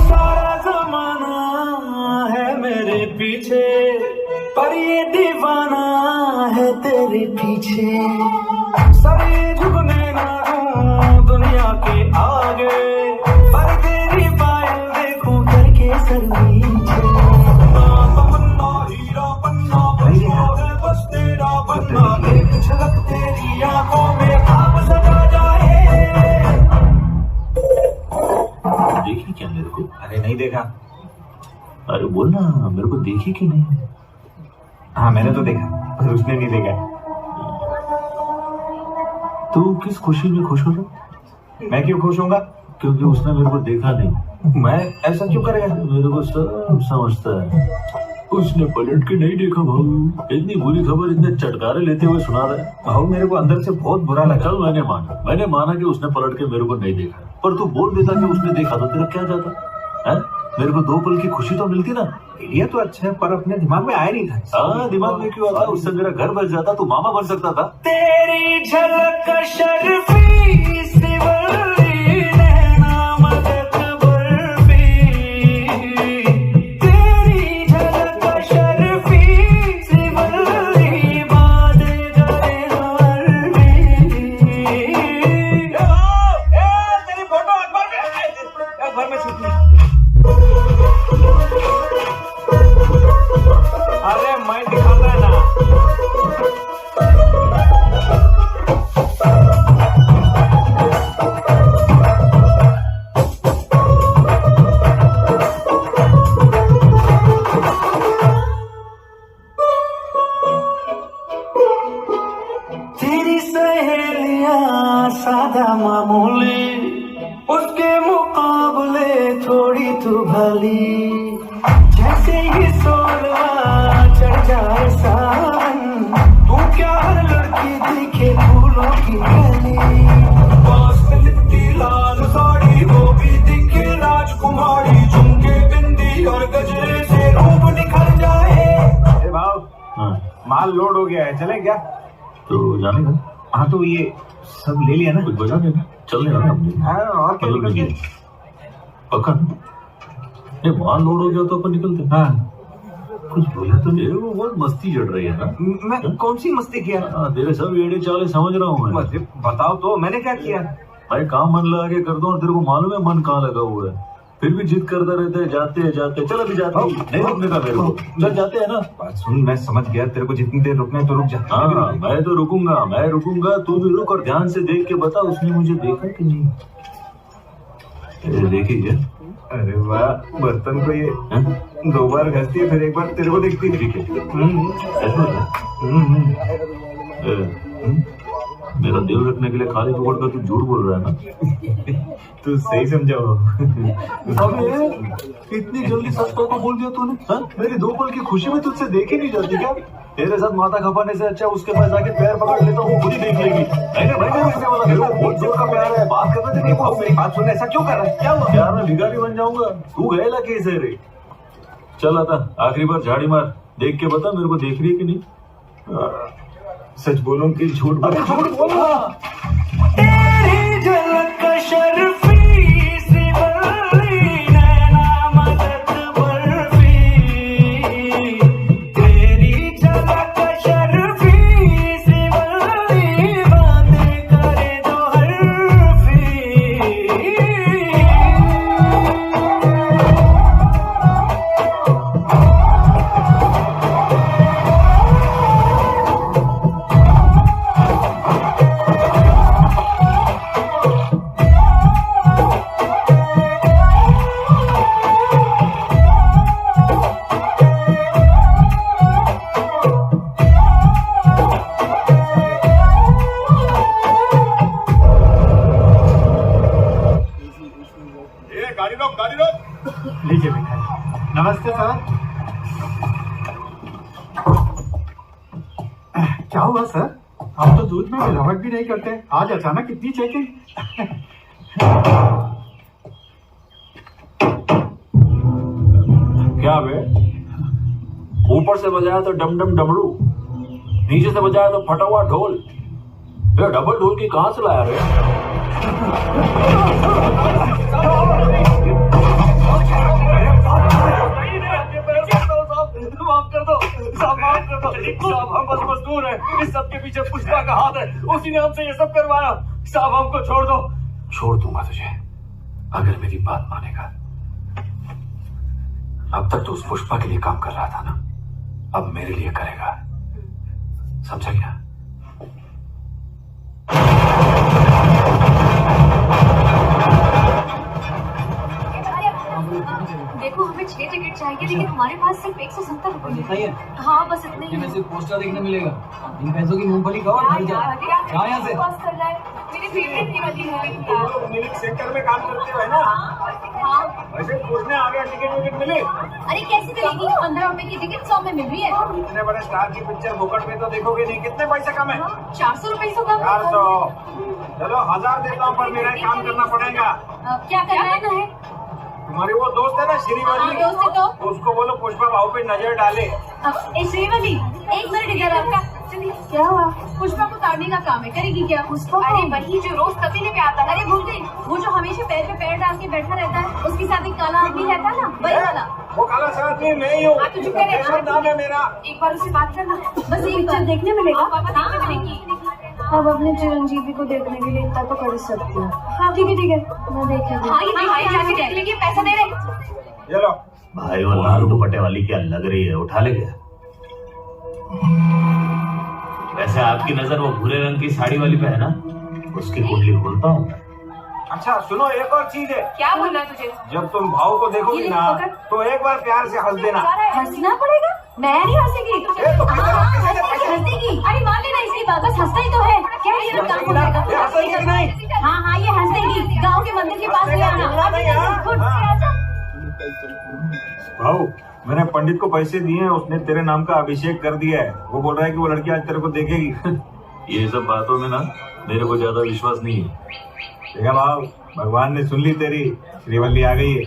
सारा जमाना है मेरे पीछे, पर ये दीवाना है तेरे पीछे। सभी झुकने ना दूं दुनिया के आगे, पर तेरी पायल देखूं करके सर नीचे। हीरा पन्ना बस तेरा बनना, एक झलक तेरी आंखों में खाब सजा जाए। देखी क्या मेरे को? अरे नहीं देखा। अरे बोल ना, मेरे को देखी क्यों नहीं? हाँ मैंने तो देखा, पर उसने नहीं देखा। तू किस खुशी में खुश हो रहा? मैं क्यों खुश होऊंगा? क्योंकि उसने मेरे को देखा नहीं। मैं ऐसा क्यों करेगा? मेरे को सब समझता है। उसने पलट के नहीं देखा भाऊ। इतनी बुरी खबर इतने चटकारे लेते हुए सुना रहा है। भाऊ मेरे को अंदर से बहुत बुरा लगा। चल मैंने माना कि उसने पलट के मेरे को नहीं देखा, पर तू बोल देता कि उसने देखा तो तेरा क्या जाता है? मेरे को 2 पल की खुशी तो मिलती ना। आइडिया तो अच्छा है, पर अपने दिमाग में आया नहीं था। हाँ दिमाग में क्यों आता? उससे मेरा घर बच जाता, तू मामा बन सकता था। तेरी झलक शर्फी शिवली नैना मदक बर्फी, तेरी झलक शर्फी शिवली बातें करे तेरी फोटो अखबार में छपी। अरे मैं दिखाता है ना। सादा मामूली, उसके मुकाबले थोड़ी तू भली। जैसे ही सोलवा चढ़ जाए सावन, तू क्या हर लड़की दिखे फूलों की गली। बास पे लिपटी लाल साड़ी, वो भी दिखे राजकुमारी, झुमके बिंदी और गजरे से रूप निखर जाए। ए भाव, माल लोड हो गया है, चले क्या? तो जाने का? हाँ तो ये सब ले लिया ना? कुछ बचा नहीं ना? चलने का ना? हाँ और क्या निकल गया? पक्का? ये माल लोड हो गया तो अपन निकलते। हाँ कुछ बोला तो नहीं, वो बहुत मस्ती चढ़ रही है ना? मैं कौन सी मस्ती किया? तेरे सब एड़े चाले समझ रहा हूँ मैं। बताओ तो मैंने क्या किया? भाई काम मन लगा के कर दो और तेरे को मालूम है मन कहाँ लगा हुआ है, फिर भी जिद करता रहता है। जाते चल अभी जाते, नहीं रुकने का मेरे को। चल जाते हैं ना। बात सुन, मैं समझ गया, तेरे को जितनी देर रुकना है तो रुक जा। हाँ मैं तो रुकूंगा, तू भी रुक और ध्यान से देख के बता उसने मुझे देखा कि नहीं। देखी क्या? अरे वाह, बर्तन को ये 2 बार घसती है, फिर 1 बार तेरे को देखती है। ठीक है। मेरा दिल रखने के लिए खाली पकड़ कर तू झूठ बोल रहा है ना? तू सही समझाओ। इतनी जल्दी सच को बोल दिया तूने? मेरी 2 पल की खुशी में तुझसे देखी नहीं जाती क्या? तेरे साथ माथा खपाने से अच्छा उसके पास जाके पैर पकड़ लेता हूँ, खुद ही देख लेगी। बहुत जोर का प्यार है, बात करना चाहिए। मेरी बात सुन, ऐसा क्यों कर रहा है? क्या हुआ? यार मैं भिखारी बन जाऊंगा, तू गएला कैसे रे? चल आता आखिरी बार झाड़ी मार, देख के बता मेरे को देख रही है कि नहीं। सच बोलूं कि झूठ बोलूं? झूठ बोला। तेरी झलक शर्फी सी बर्फी, नैना मदद बर्फी। तेरी झलक शर्फी सी बर्फी, बातें करे जो हर्फी। लीजिए भिखारी। नमस्ते सर। क्या हुआ सर? आप तो दूध में मिलावट भी नहीं करते, आज अचानक इतनी चेकिंग? क्या बे? ऊपर से बजाया तो डम डम डमरू, नीचे से बजाया तो फटा हुआ ढोल। ये डबल ढोल की कहाँ से लाया रे? माफ कर दो साहब, माफ कर दो साहब, हम बस मजदूर हैं, इस सब के पीछे पुष्पा का हाथ है, उसी ने हमसे ये सब करवाया। साहब हमको छोड़ दो। छोड़ दूंगा तुझे अगर मेरी बात मानेगा। अब तक तो उस पुष्पा के लिए काम कर रहा था ना, अब मेरे लिए करेगा, समझा क्या? देखो हमें 6 टिकट चाहिए, लेकिन हमारे पास सिर्फ 170 रुपए है। हाँ बस इतने ही। सिर्फ पोस्टर देखने मिलेगा, इन पैसों की मूंगफली खाओ और घर जाओ। यहाँ से मेरी फेवरेट निवाली है। मिल्क सेंटर में काम करते हो ना? हाँ। वैसे पूछने आ गया, टिकट विकेट मिली? अरे कैसे मिलेगी? 15 रुपए की टिकट 100 में मिल रही है। इतने बड़े स्टार की पिक्चर बुकट में तो देखोगे नहीं, कितने पैसे कम है? 400 रुपए से कम। 400। चलो 1000 देता हूँ, पर मेरा काम करना पड़ेगा। क्या करना है? तुम्हारी वो दोस्त है ना श्रीवल्ली, दोस्त है तो उसको बोलो पुष्पा भाव पे नजर डाले। श्रीवल्ली 1 मिनट इधर आपका। क्या हुआ? पुष्पा को ताड़ने का काम है, करेगी क्या? पुष्पा? अरे वही जो रोज तबेले पे आता है। अरे भूल गई, वो जो हमेशा पैर पे पैर डाल के बैठा रहता है, उसके साथ एक काला आदमी रहता है ना, वही वाला। वो काला सा आदमी मैं ही हूँ। नाम है मेरा। एक बार उससे बात करना, बस एक पिक्चर देखने मिलेगा। अब अपने चिरंजीवी को देखने के लिए इतना तो कर सकती हूँ। हाँ ठीक है मैं देखेंगे। हाँ ये भाई जाके देख लेंगे, पैसा दे रहे। चलो भाई वो लाल दुपट्टे वाली क्या लग रही है, उठा ले क्या? वैसे आपकी नजर वो भूरे रंग की साड़ी वाली पे है ना, उसकी कुंडली खोलता हूँ। अच्छा सुनो, एक और चीज है। क्या बोलना है तुझे? जब तुम भाव को देखोगी ना, तो एक बार प्यार से हंस देना। हंसना पड़ेगा? मैं नहीं हंसेगी। हंसेगी। अरे मान लेना, इसकी बात बस हंसना ही तो है। क्या ये ना काम हो जाएगा। हाँ हाँ ये हंस देगी। गाँव के मंदिर के पास ले आना। भाऊ मैंने पंडित को पैसे दिए हैं, उसने तेरे नाम का अभिषेक कर दिया है। वो बोल रहा है कि वो लड़की आज तेरे को देखेगी। ये सब बातों में ना मेरे को ज्यादा विश्वास नहीं है। देखा भाव, भगवान ने सुन ली तेरी, श्रीवल्ली आ गई है।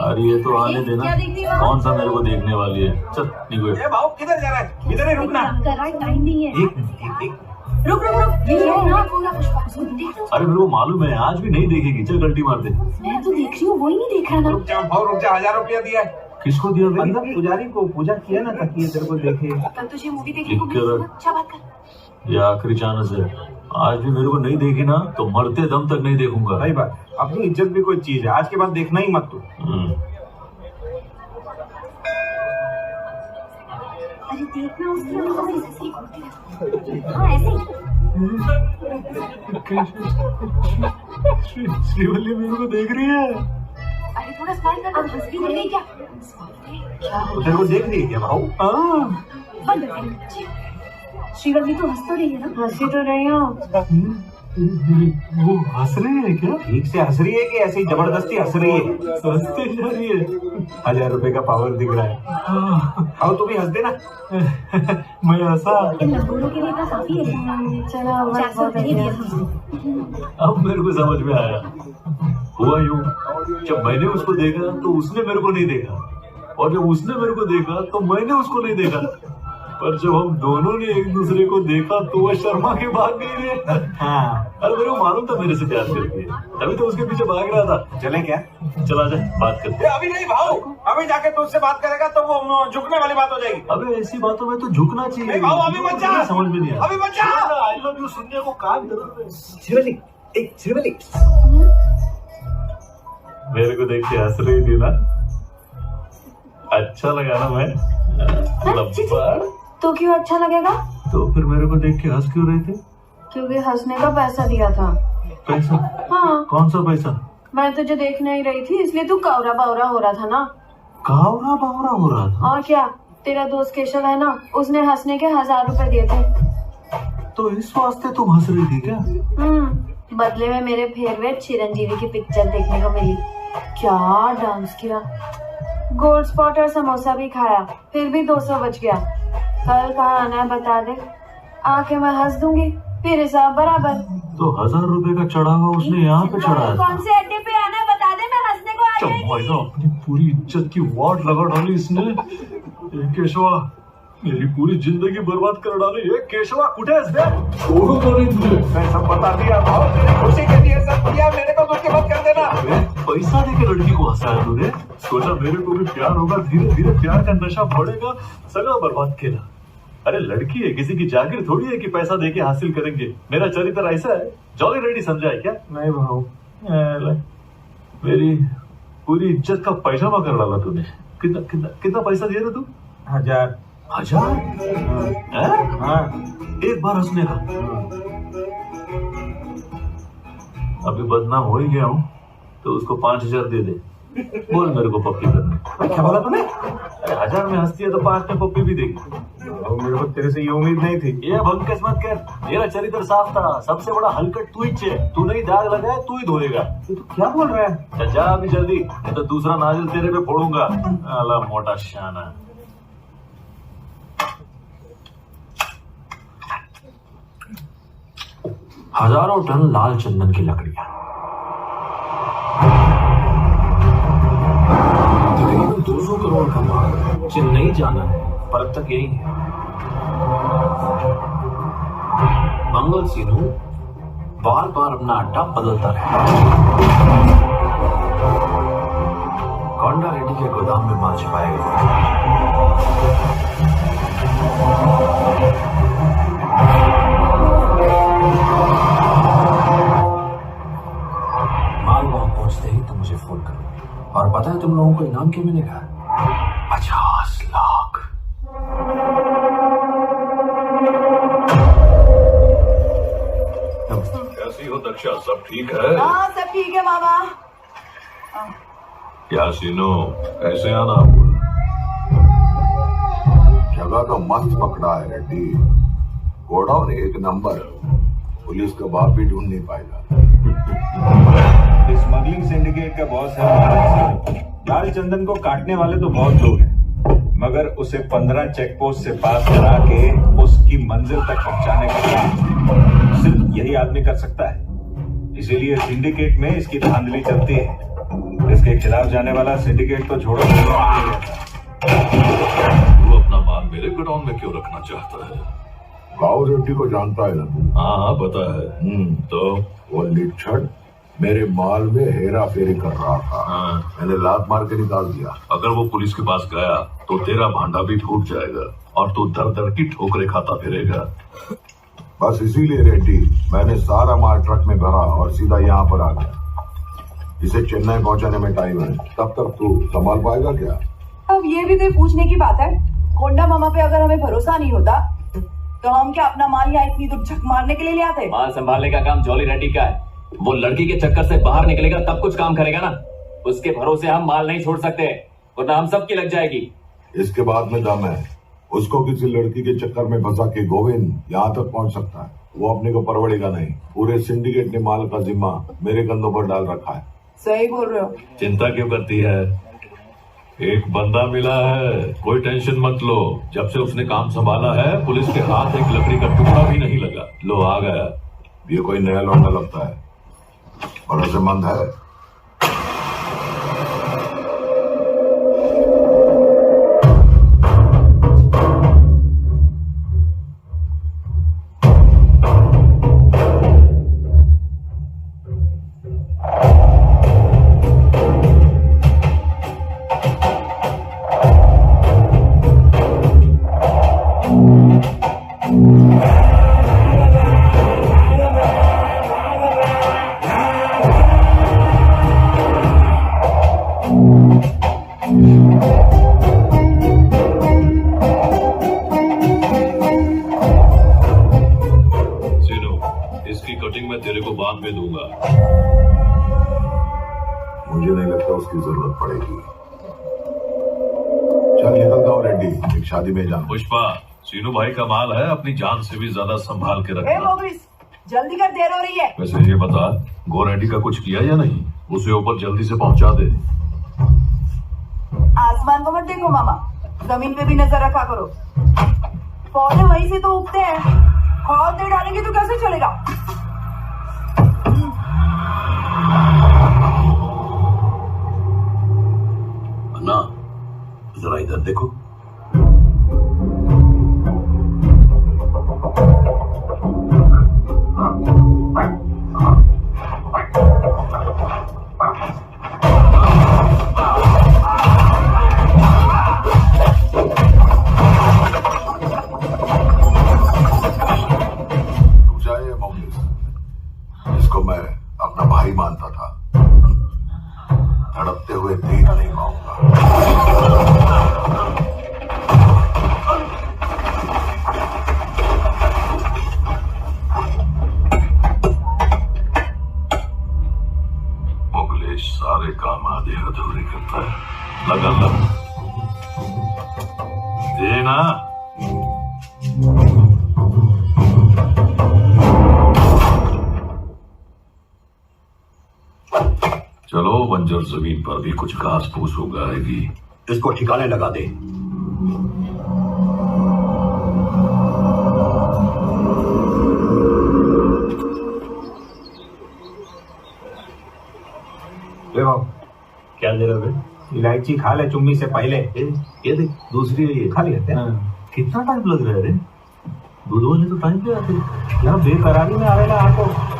अरे ये तो आने देना, कौन सा मेरे को देखने वाली है। चल निकल। भाव किधर जा रहा है? इधर ही रुकना। टाइम नहीं है। रुक रुक रुक, ये है ना पूरा पुष्पा। अरे मेरे को मालूम है आज भी नहीं देखेगी। चल गलती मार दे। मैं तो देख रही हूँ, वो ही नहीं देख रहा ना। रुक जा भाव, रुक जा। 1000 रुपया दिया है। किसको दिया? अंदर पुजारी को पूजा किया ना, ताकि ये तेरे को देखे। कल तुझे मूवी देखने को मिली, अच्छा बात कर। ये आखिरी चांस है। आज भी मेरे को नहीं देखी ना तो मरते दम तक नहीं देखूंगा। सही बात, अपनी इज्जत भी कोई चीज है। आज के बाद देखना ही मत तू। अरे देखना उसकी हाँ ऐसे श्रीवल्ली मेरे को देख रही है। अरे थोड़ा स्माइल कर। अब हंस भी नहीं क्या? तेरे को देख रही है क्या भाऊ? बंद कर। श्रीवल्ली तो हंस तो रही है ना? हंसी तो रही हो। वो हंस रही है क्या? ठीक से हंस रही है कि ऐसे ही जबरदस्ती हंस रही है? हंसते जा रही है। 1000 रुपए का पावर दिख रहा है। आओ तू भी हंस देना। मैं हंसा। इन लंगूरों के लिए तो काफी है। चलो 400 रुपये दिए। अब मेरे को समझ में आया। हुआ यूं, जब मैंने उसको देखा तो उसने मेरे को नहीं देखा, और जब उसने मेरे को देखा तो मैंने उसको नहीं देखा। पर जब हम दोनों ने एक दूसरे को देखा तो वह शर्मा के भाग गई रे। अरे मेरे को मालूम था मेरे से प्यार करती है, तभी तो उसके पीछे भाग रहा था। चले क्या? चला जा, बात करते। अभी नहीं भाऊ, अभी जाके तो उससे बात करेगा तो वो झुकने वाली बात हो जाएगी। अबे ऐसी बातों में तो झुकना चाहिए। भाऊ अभी मत जा। समझ में नहीं आया। अभी मत जा। आई लव यू सुनने को काम कर। श्रीवल्ली, एक श्रीवल्ली मेरे को देख के हंस रही थी ना, अच्छा लगा ना? मैं तो क्यों अच्छा लगेगा? तो फिर मेरे को देख के हंस क्यों रहे थे? क्योंकि हंसने का पैसा दिया था। पैसा? हाँ। कौन सा पैसा? मैं तुझे देखने ही रही थी, इसलिए तू कावरा बावरा हो रहा था ना। कावरा बावरा हो रहा था? और क्या, तेरा दोस्त केशव है ना, उसने हंसने के 1000 रुपए दिए थे। तो इस वास्ते तुम हंस रही थी क्या? बदले में मेरे फेवरेट चिरंजीवी की पिक्चर देखने को मिली। क्या डांस किया, गोल्ड स्पॉट और समोसा भी खाया, फिर भी 200 बच गया। कल कहाँ आना है बता दे, आके मैं हंस दूंगी, फिर हिसाब बराबर। तो 1000 रुपए का चढ़ावा उसने यहाँ पे चढ़ाया। कौन से अड्डे पे आना है बता दे, मैं हंसने को आ जाऊंगी। अपनी पूरी इज्जत की वाट लगा डाली इसने। केशवा मेरी पूरी जिंदगी बर्बाद कर डाली है। केशवा कुठे आहेस बे? छोड़ू तो नहीं तुझे। मैं सब बता दिया भाव, तेरी खुशी के लिए सब दिया, मेरे को दुख मत कर देना। पैसा देके लड़की को हंसाया तूने, सोचा मेरे को भी प्यार होगा, धीरे धीरे प्यार का नशा बढ़ेगा, सगा बर्बाद केला। अरे लड़की है, किसी की जागीर थोड़ी है कि पैसा देके हासिल करेंगे। मेरा चरित्र ऐसा है, जॉली रेडी समझा है क्या? नहीं भाऊ, मेरी पूरी इज्जत का पैजामा कर डाला तूने। कितना कितना कितना पैसा दिया था तू? 1000। 1000? हाँ। एक बार हंसने का। अभी बदनाम हो ही गया हूँ तो उसको 5000 दे दे। बोल मेरे को पप्पी करने। क्या बोला तूने? अरे 1000 में हंसती है तो 5 में पप्पी भी देगी। मेरे को तेरे से ये उम्मीद नहीं थी। ये भंग किस्मत कर, मेरा चरित्र साफ था। सबसे बड़ा हलकट तू ही है, तू नहीं दाग लगाया तू ही धोएगा। तू क्या बोल रहा है? जा अभी जल्दी, नहीं तो दूसरा नाजिल तेरे पे फोड़ूंगा। अला मोटा शाना। हजारों टन लाल चंदन की लकड़ियां, तकरीबन 200 करोड़ का माल। चेन्नई जाना है, पर अब तक यही है। मंगल सिन्हू बार बार अपना अड्डा बदलता रहा। कोंडा रेड्डी के गोदाम में माल छिपाया गया। माल वहां पहुंचते ही तुम मुझे फोन करो। और पता है तुम लोगों को इनाम क्या मिलेगा? 50 लाख। कैसी हो दक्षा, सब ठीक है? हाँ सब ठीक है मामा। क्या सीनो, ऐसे आना। जगह तो मस्त पकड़ा है रेड्डी, गोडाउन 1 नंबर। पुलिस का बाप भी ढूंढ नहीं पाएगा। स्मगलिंग सिंडिकेट का बॉस है महाराज सिंह। लाल चंदन को काटने वाले तो बहुत लोग हैं, मगर उसे 15 चेक पोस्ट से पास करा के उसकी मंजिल तक पहुंचाने का काम सिर्फ यही आदमी कर सकता है। इसीलिए सिंडिकेट में इसकी धांधली चलती है। इसके खिलाफ जाने वाला सिंडिकेट तो छोड़ो नहीं रहता। तू अपना माल मेरे गोडाउन में क्यों रखना चाहता है? गाँव रेड्डी को जानता है ना तू? हाँ हाँ पता है। तो वो लिच्छड़ मेरे माल में हेरा फेरी कर रहा था। मैंने लात मार के निकाल दिया। अगर वो पुलिस के पास गया तो तेरा भांडा भी फूट जाएगा और तू दर दर की ठोकरें खाता फिरेगा। बस इसीलिए रेड्डी मैंने सारा माल ट्रक में भरा और सीधा यहाँ पर आ गया। इसे चेन्नई पहुँचाने में टाइम है, तब तक तू संभाल पाएगा क्या? अब ये भी कोई पूछने की बात है? कोंडा मामा पे अगर हमें भरोसा नहीं होता तो हम क्या अपना माल यहाँ इतनी दूर झक मारने के लिए ले आते? माल संभालने का काम जॉली रेड्डी का है। वो लड़की के चक्कर से बाहर निकलेगा तब कुछ काम करेगा ना। उसके भरोसे हम माल नहीं छोड़ सकते, वरना हम सबकी लग जाएगी। इसके बाद में दम है। उसको किसी लड़की के चक्कर में फंसा के गोविंद यहाँ तक पहुँच सकता है। वो अपने को परवड़ेगा नहीं। पूरे सिंडिकेट ने माल का जिम्मा मेरे कंधों पर डाल रखा है। सही बोल रहे हो। चिंता क्यों करती है? एक बंदा मिला है, कोई टेंशन मत लो। जब से उसने काम संभाला है पुलिस के हाथ एक लकड़ी का टुकड़ा भी नहीं लगा। लो आ गया। ये कोई नया लौंडा लगता है, भरोसेमंद है। मुझे नहीं लगता उसकी जरूरत पड़ेगी। चल निकलता हूँ रेड्डी, एक शादी में जाना। पुष्पा, सीनू भाई का माल है, अपनी जान से भी ज्यादा संभाल के रखना। जल्दी कर, देर हो रही है। वैसे ये बता, गो रेड्डी का कुछ किया या नहीं? उसे ऊपर जल्दी से पहुंचा दे। आसमान को मत देखो मामा, जमीन पे भी नजर रखा करो। पौधे वहीं से तो उगते हैं, खाद नहीं डालेंगे तो कैसे चलेगा? अन्ना, जरा इधर देखो। इसको मैं अपना भाई मानता था, धड़कते हुए देख नहीं पाऊंगा। मुगलेश सारे काम आधे अधूरे करता है। लगा लग देना। चलो, बंजर जमीन पर भी कुछ घास फूस उगाएगी। इसको ठिकाने लगा दे। ले भाव, क्या दे रहे हो? इलायची खा ले चुम्मी से पहले। ये देख, दूसरी है ये। खा लेते हैं। कितना टाइम लग रहा है रे? दूध वाले तो टाइम पे आते। यहाँ बेकरारी में आवेला आपको।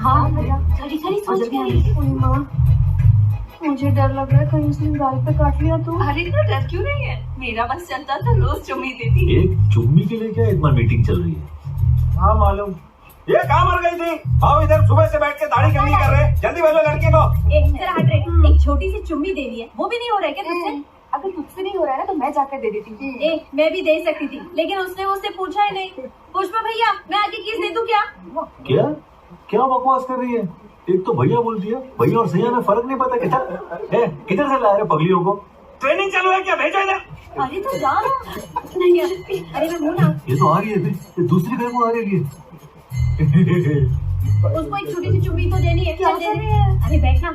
हाँ भैया, खड़ी खड़ी सोच क्या रही? माँ, मुझे डर लग रहा है कहीं उसने गाल पे काट लिया तो। अरे इतना डर क्यों नहीं है? मेरा बस चलता तो रोज चुम्मी देती। एक चुम्मी के लिए क्या इतना मीटिंग चल रही है? हाँ मालूम। ये कहाँ मर गई थी? आओ इधर, सुबह से बैठ के दाढ़ी कंघी कर रहे। जल्दी भेजो लड़की को। जरा हट रे, एक छोटी सी चुम्मी देनी है, वो भी नहीं हो रहा है क्या तुझसे? अगर तुझसे नहीं हो रहा है ना तो मैं जाकर दे देती हूँ। मैं भी दे सकती थी, लेकिन उसने मुझसे पूछा ही नहीं। पुष्पा भैया, मैं आगे किस दे दूं क्या? क्या क्या बकवास कर रही है? एक तो भैया बोलती है, भैया और सैया में फर्क नहीं पता। किधर से ला रहे पगलियों को? ट्रेनिंग चालू है क्या? भेजो इधर। अरे तो जा ना। नहीं यार, अरे मैं हूँ ना। ये तो आ रही है बे, ये दूसरी गाय को आ रही है। उसको एक छोटी सी चुम्मी तो देनी है। चल दे दे। अरे बैठ ना।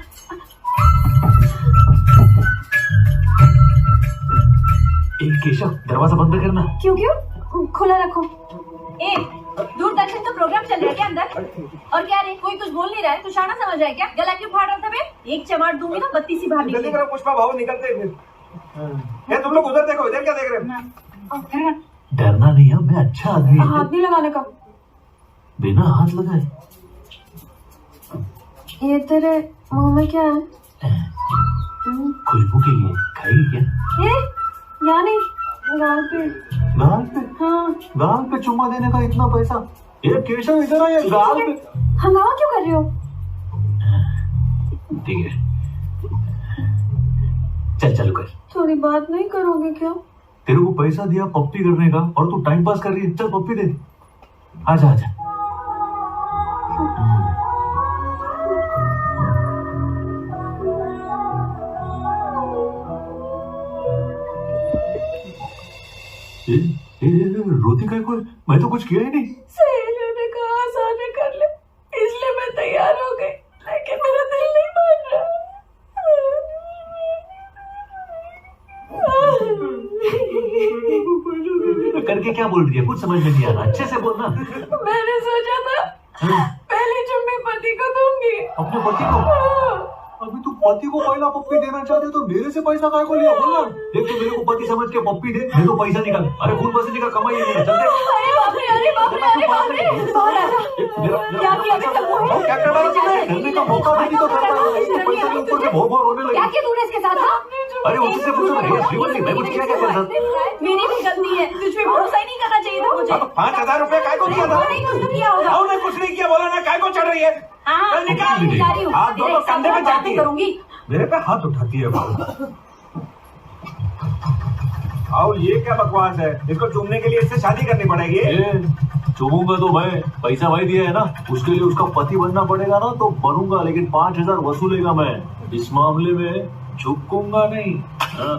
केशव, दरवाजा बंद करना। क्यों क्यों? खुला रखो। दूरदर्शन का प्रोग्राम चल रहा है क्या अंदर? और क्या रे, कोई कुछ बोल नहीं रहा है? तू शाना समझ रहा है क्या? गला क्यों फाड़ रहा था बे? एक चमाट दूंगी ना, बत्ती सी बाहर निकलेगी। जल्दी करो पुष्पा, भाव निकलते हैं। ये तुम लोग उधर देखो, इधर क्या देख रहे हो? डरना नहीं है, मैं अच्छा आदमी हूँ। हाथ नहीं लगाने का। बिना हाथ लगाए। ये तेरे मुंह में क्या है? खुशबू के लिए खाएगी क्या? ये यानी गाल पे। गाल पे? हाँ। गाल पे चुम्मा देने का इतना पैसा? ये केशव इधर आ, ये गाल पे। हंगामा क्यों कर रहे हो? ठीक है, चल चालू कर। थोड़ी बात नहीं करोगे क्या? तेरे को पैसा दिया पप्पी करने का और तू टाइम पास कर रही है। चल पप्पी दे। आजा आजा। रोती का कोई? मैं तो कुछ किया ही नहीं। सहेलियों ने कहा आसाने कर ले, इसलिए मैं तैयार हो गई, लेकिन मेरा दिल नहीं मान रहा। करके क्या बोल रही है? कुछ समझ में नहीं आ रहा, अच्छे से बोलना। मैंने सोचा था पहली चुम्मी पति को दूंगी। अपने पति को? अभी तू पति को पहला पप्पी देना चाहते तो मेरे से पैसा काय को लिया? बोलना। देख, तू मेरे को पति समझ के पप्पी दे, नहीं तो पैसा निकाल। अरे खून पसीने का कमाई है मेरा। चल दे। अरे बाप रे, अरे बाप रे, अरे बाप रे। क्या किया बेटा? क्या कर रहा है तूने? करने का मौका नहीं तो करता है। पैसा के ऊपर से भो भो रोने लगी। क्या किया तूने इसके साथ? अरे उससे पूछो ना, श्रीवल्ली, मैं कुछ किया क्या तेरे साथ? मेरी भी गलती है, तुझ पे भरोसा ही नहीं करना चाहिए था मुझे। 5,000 रुपए काय को दिया था? नहीं, कुछ तो किया होगा। ने कुछ नहीं किया, बोला ना काय को चढ़ रही है? हाँ, निकाल। जा रही हूँ। हाथ दोनों कंधे पे जाती है। करूंगी। मेरे पे हाथ उठाती है। आओ, ये क्या बकवास है? इसको चूमने के लिए इससे शादी करनी पड़ेगी। चूमूंगा तो मैं, पैसा भाई दिया है ना, उसके लिए उसका पति बनना पड़ेगा ना, तो बनूंगा, लेकिन 5,000 वसूलेगा मैं। इस मामले में झुकूंगा नहीं। हाँ?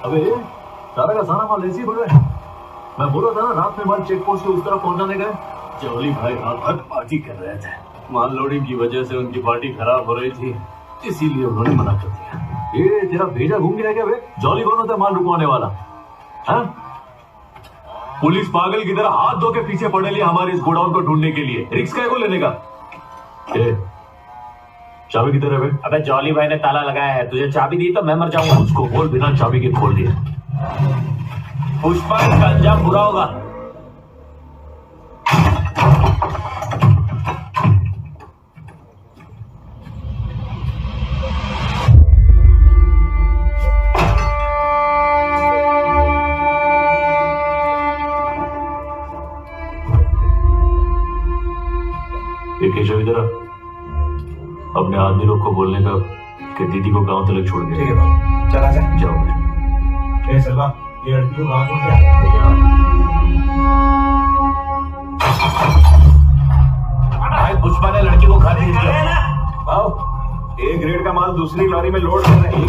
अबे सारा का सारा माल ऐसे ही बढ़ रहा है। मैं बोला था ना, रात में माल चेक पोस्ट के उस तरफ पहुंचाने गए, जवली भाई रात भर पार्टी कर रहे थे। माल लोडिंग की वजह से उनकी पार्टी खराब हो रही थी, इसीलिए उन्होंने मना कर दिया। ये तेरा भेजा घूम गया क्या बे? जॉली कौन होता है माल रुकवाने वाला? हाँ? पुलिस पागल की तरह हाथ धो के पीछे पड़े लिए हमारे इस गोडाउन को ढूंढने के लिए। रिक्स काय को लेने का? चाबी किधर है बे? अबे जॉली भाई ने ताला लगाया है, तुझे चाबी दी तो मैं मर जाऊंगा। उसको बोल बिना चाबी के खोल दिया। पुष्पा का अंजाम बुरा होगा। केशव इधर आ। अपने आदमी लोग को बोलने का कि दीदी को गांव तक छोड़ गया। ठीक है बाबू, चला जा। जाओ। सलवा, ये लड़की को गाँव छोड़ के भाई पुष्पा ने लड़की को घर भेज दिया। आओ, ए ग्रेड का माल दूसरी लॉरी में लोड कर रहे हैं।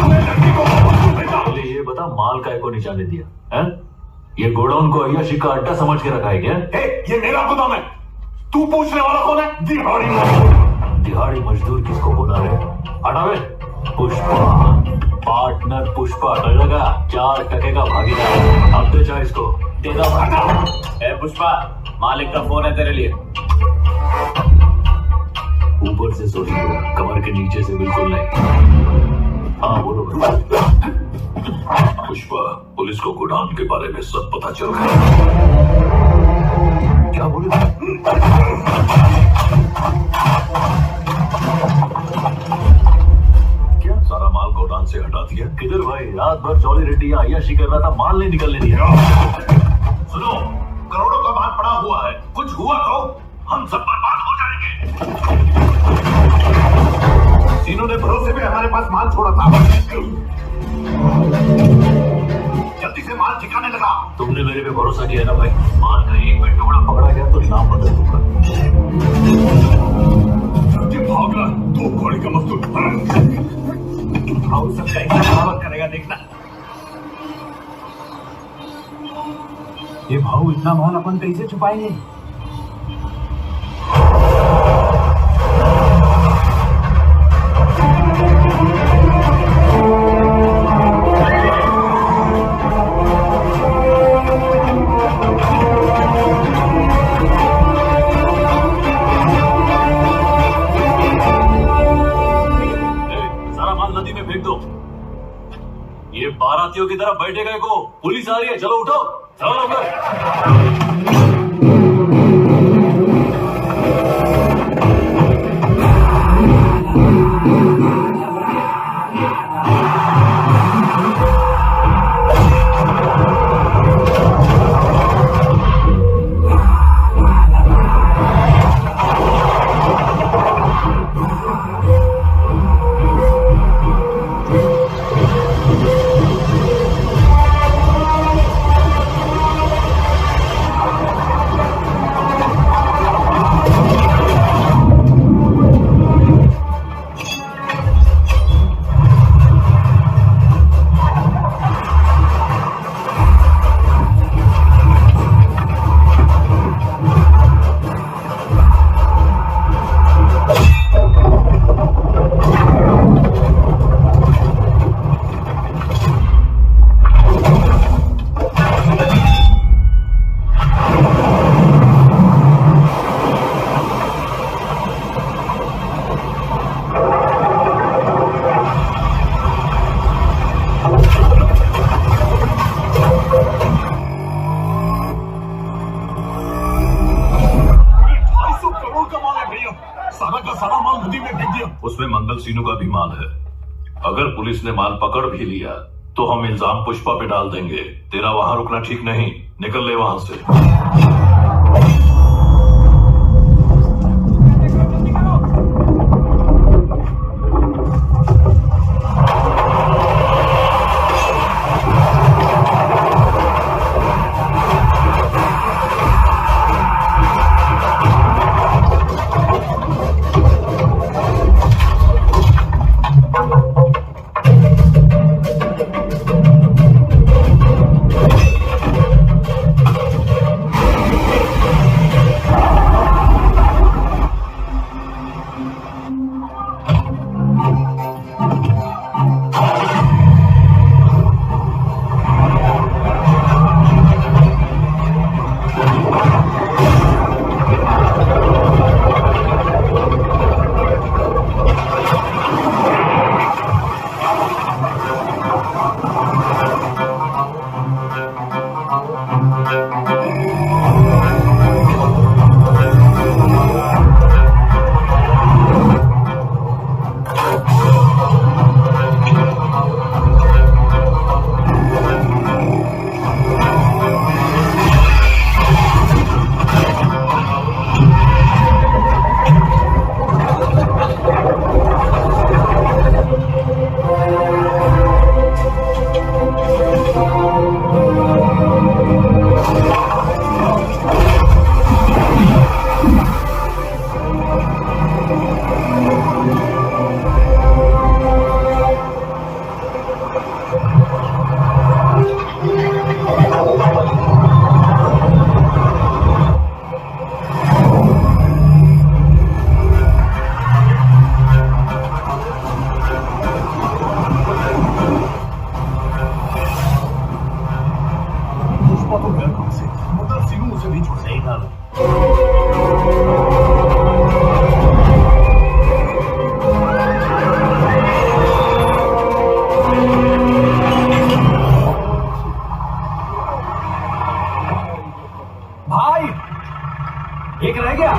पहले ये बता, माल काय को नहीं जाने दिया है? ये गोडाउन को अय्याशी का अड्डा समझ के रखा है क्या? ये मेरा गोदाम है, तू पूछने वाला कौन है? दिहाड़ी मजदूर। दिहाड़ी मजदूर किसको बोला रहे? हटावे। पुष्पा, पार्टनर पुष्पा लगा 4 टके का भागीदार। अब दे जा इसको। दे दो। ए पुष्पा, मालिक का फोन है तेरे लिए। ऊपर से सोच लो, कमर के नीचे से बिल्कुल नहीं। हाँ बोलो। पुष्पा, पुलिस को गोडाउन के बारे में सब पता चल गया। क्या बोले? क्या सारा माल गोडाउन से हटा दिया? किधर भाई, रात भर जॉली रेड्डी यहाँ अय्याशी कर रहा था, माल नहीं निकलने दिया। सुनो, करोड़ों का माल पड़ा हुआ है, कुछ हुआ तो हम सब बर्बाद हो जाएंगे। तीनों ने भरोसे पे हमारे पास माल छोड़ा था, जल्दी से माल ठिकाने लगा। तुमने मेरे पे भरोसा किया ना भाई, माल का एक भी टुकड़ा पकड़ा गया तो नाम बदल दूंगा। भाऊ इतना माल अपन कैसे छुपाएंगे? सारा माल नदी में फेंक दो। ये बारातियों की तरफ बैठे गए को पुलिस आ रही है, चलो उठो, चलो लोग। उसमें मंगल सीनू का भी माल है। अगर पुलिस ने माल पकड़ भी लिया तो हम इल्जाम पुष्पा पे डाल देंगे। तेरा वहां रुकना ठीक नहीं, निकल ले वहां से। एक रह गया।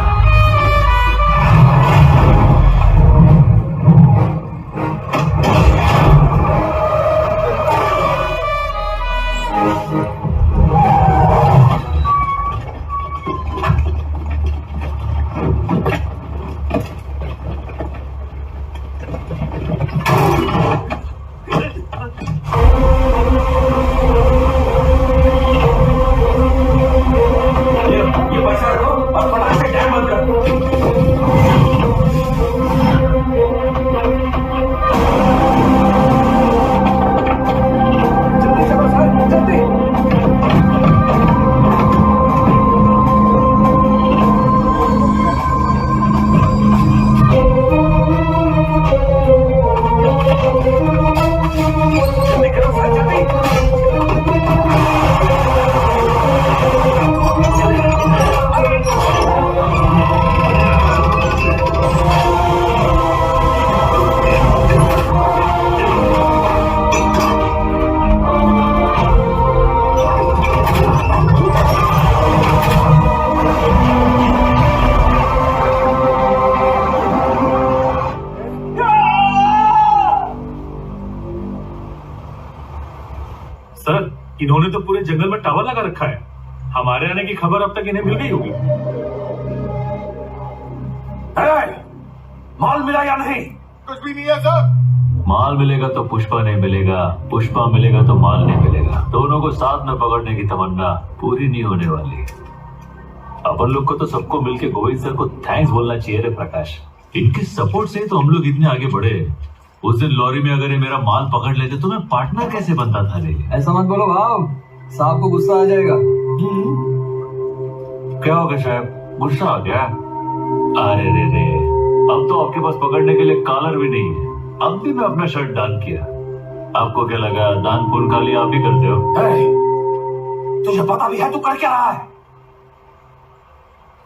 इन्होंने तो पूरे जंगल में टावर लगा रखा है। हमारे आने की खबर अब तक इन्हें मिल गई होगी। माल मिला या नहीं? कुछ भी नहीं है सर। माल मिलेगा तो पुष्पा नहीं मिलेगा, पुष्पा मिलेगा तो माल नहीं मिलेगा। दोनों को साथ में पकड़ने की तमन्ना पूरी नहीं होने वाली। अपन लोग को तो सबको मिलके गोविंद सर को थैंक्स बोलना चाहिए रे प्रकाश। इनके सपोर्ट से तो हम लोग इतने आगे बढ़े। उस दिन लॉरी में अगर ये मेरा माल पकड़ लेते तो मैं पार्टनर कैसे बनता था रे? ऐसा मत बोलो भाव, साहब को गुस्सा आ जाएगा। क्या हो गया साहब, गुस्सा आ गया? अरे रे रे, अब तो आपके पास पकड़ने के लिए कॉलर भी नहीं है। अब भी मैं अपना शर्ट दान किया। आपको क्या लगा दान पुण्य का लिए आप ही करते हो? तुझे पता भी है तू कर क्या रहा है?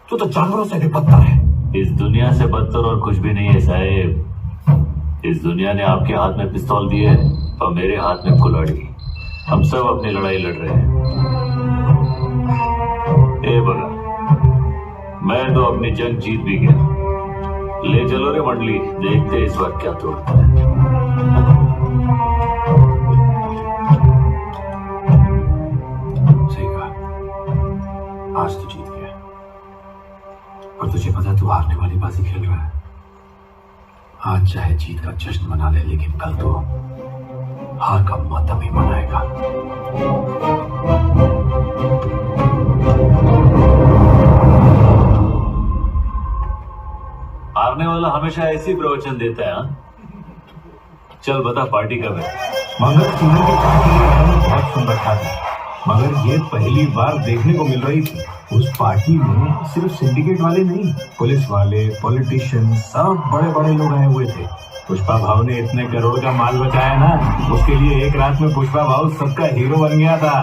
तू तो जानवरों से भी बदतर है। इस दुनिया से बदतर और कुछ भी नहीं है साहेब। इस दुनिया ने आपके हाथ में पिस्तौल दिए और मेरे हाथ में कुल्हाड़ी। हम सब अपनी लड़ाई लड़ रहे हैं। ए बगा, मैं तो अपनी जंग जीत भी गया। ले चलो रे मंडली, देखते इस बार क्या तोड़ता है। सही कहा, आज तो जीत गया। और तुझे पता तू हारने वाली बाजी खेल रहा है। आज चाहे जीत का जश्न मना ले, लेकिन कल तो हार का मातम ही मनाएगा। हारने वाला हमेशा ऐसी प्रवचन देता है। चल बता पार्टी कब है? मगर चूरन की पार्टी बहुत सुंदर था, मगर ये पहली बार देखने को मिल रही थी। उस पार्टी में सिर्फ सिंडिकेट वाले नहीं, पुलिस वाले, पॉलिटिशियन, सब बड़े बड़े लोग आए हुए थे। पुष्पा भाव ने इतने करोड़ का माल बचाया ना, उसके लिए एक रात में पुष्पा भाव सबका हीरो बन गया था।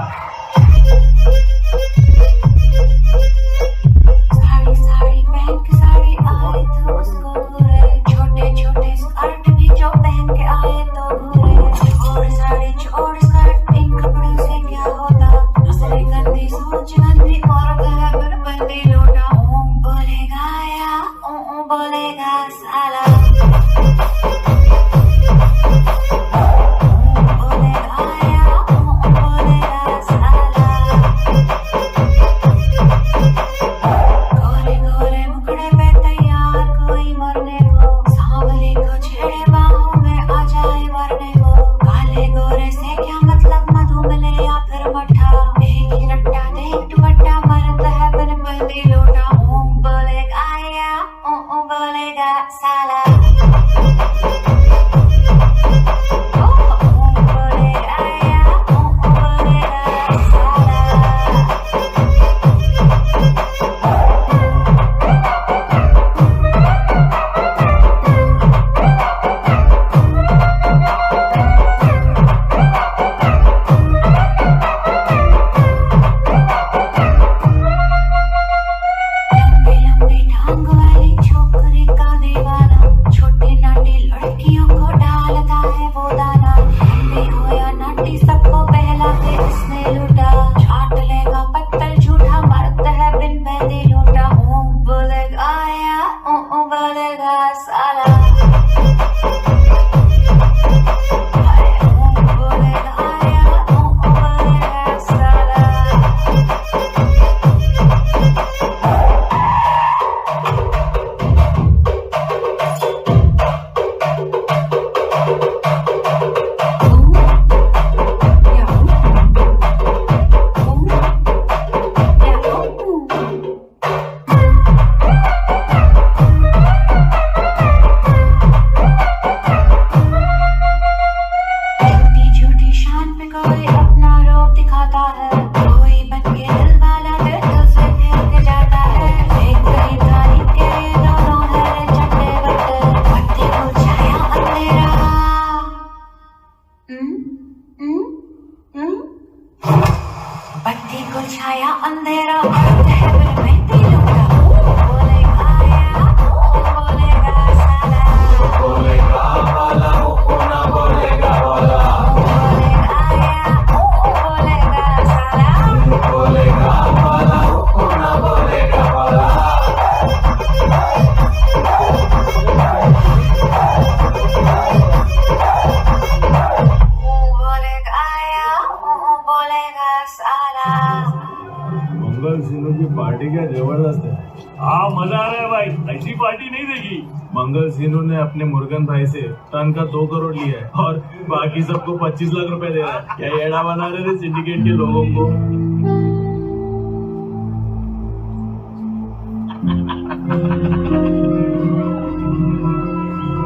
साड़ी पहन के साड़ी आए तो उसको घूरे, छोटे छोटे स्कर्ट भी जो पहन के आए तो घूरे। छोड़ साड़ी छोड़ स्कर्ट, इन कपड़ों से क्या होता? नजरे गंदी सोच गंदी और घर बंदी लोटा। ओम बोलेगा या ओम बोलेगा साला। छोकरी का दीवाना पार्टी नहीं देगी। मंगल सिन्हू ने अपने मुर्गन भाई से टन का 2 करोड़ लिया है और बाकी सबको 25 लाख रुपए दे रहा है। क्या एड़ा बना रहे थे सिंडिकेट के लोगों को।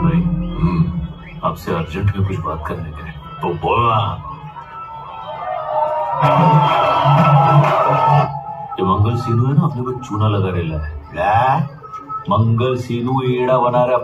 भाई आपसे अर्जेंट में कुछ बात करने के तो बोलना। ये मंगल सीनू है ना, अपने को चूना लगा रेला है। मंगल सीनू एड़ा बना रहे अपने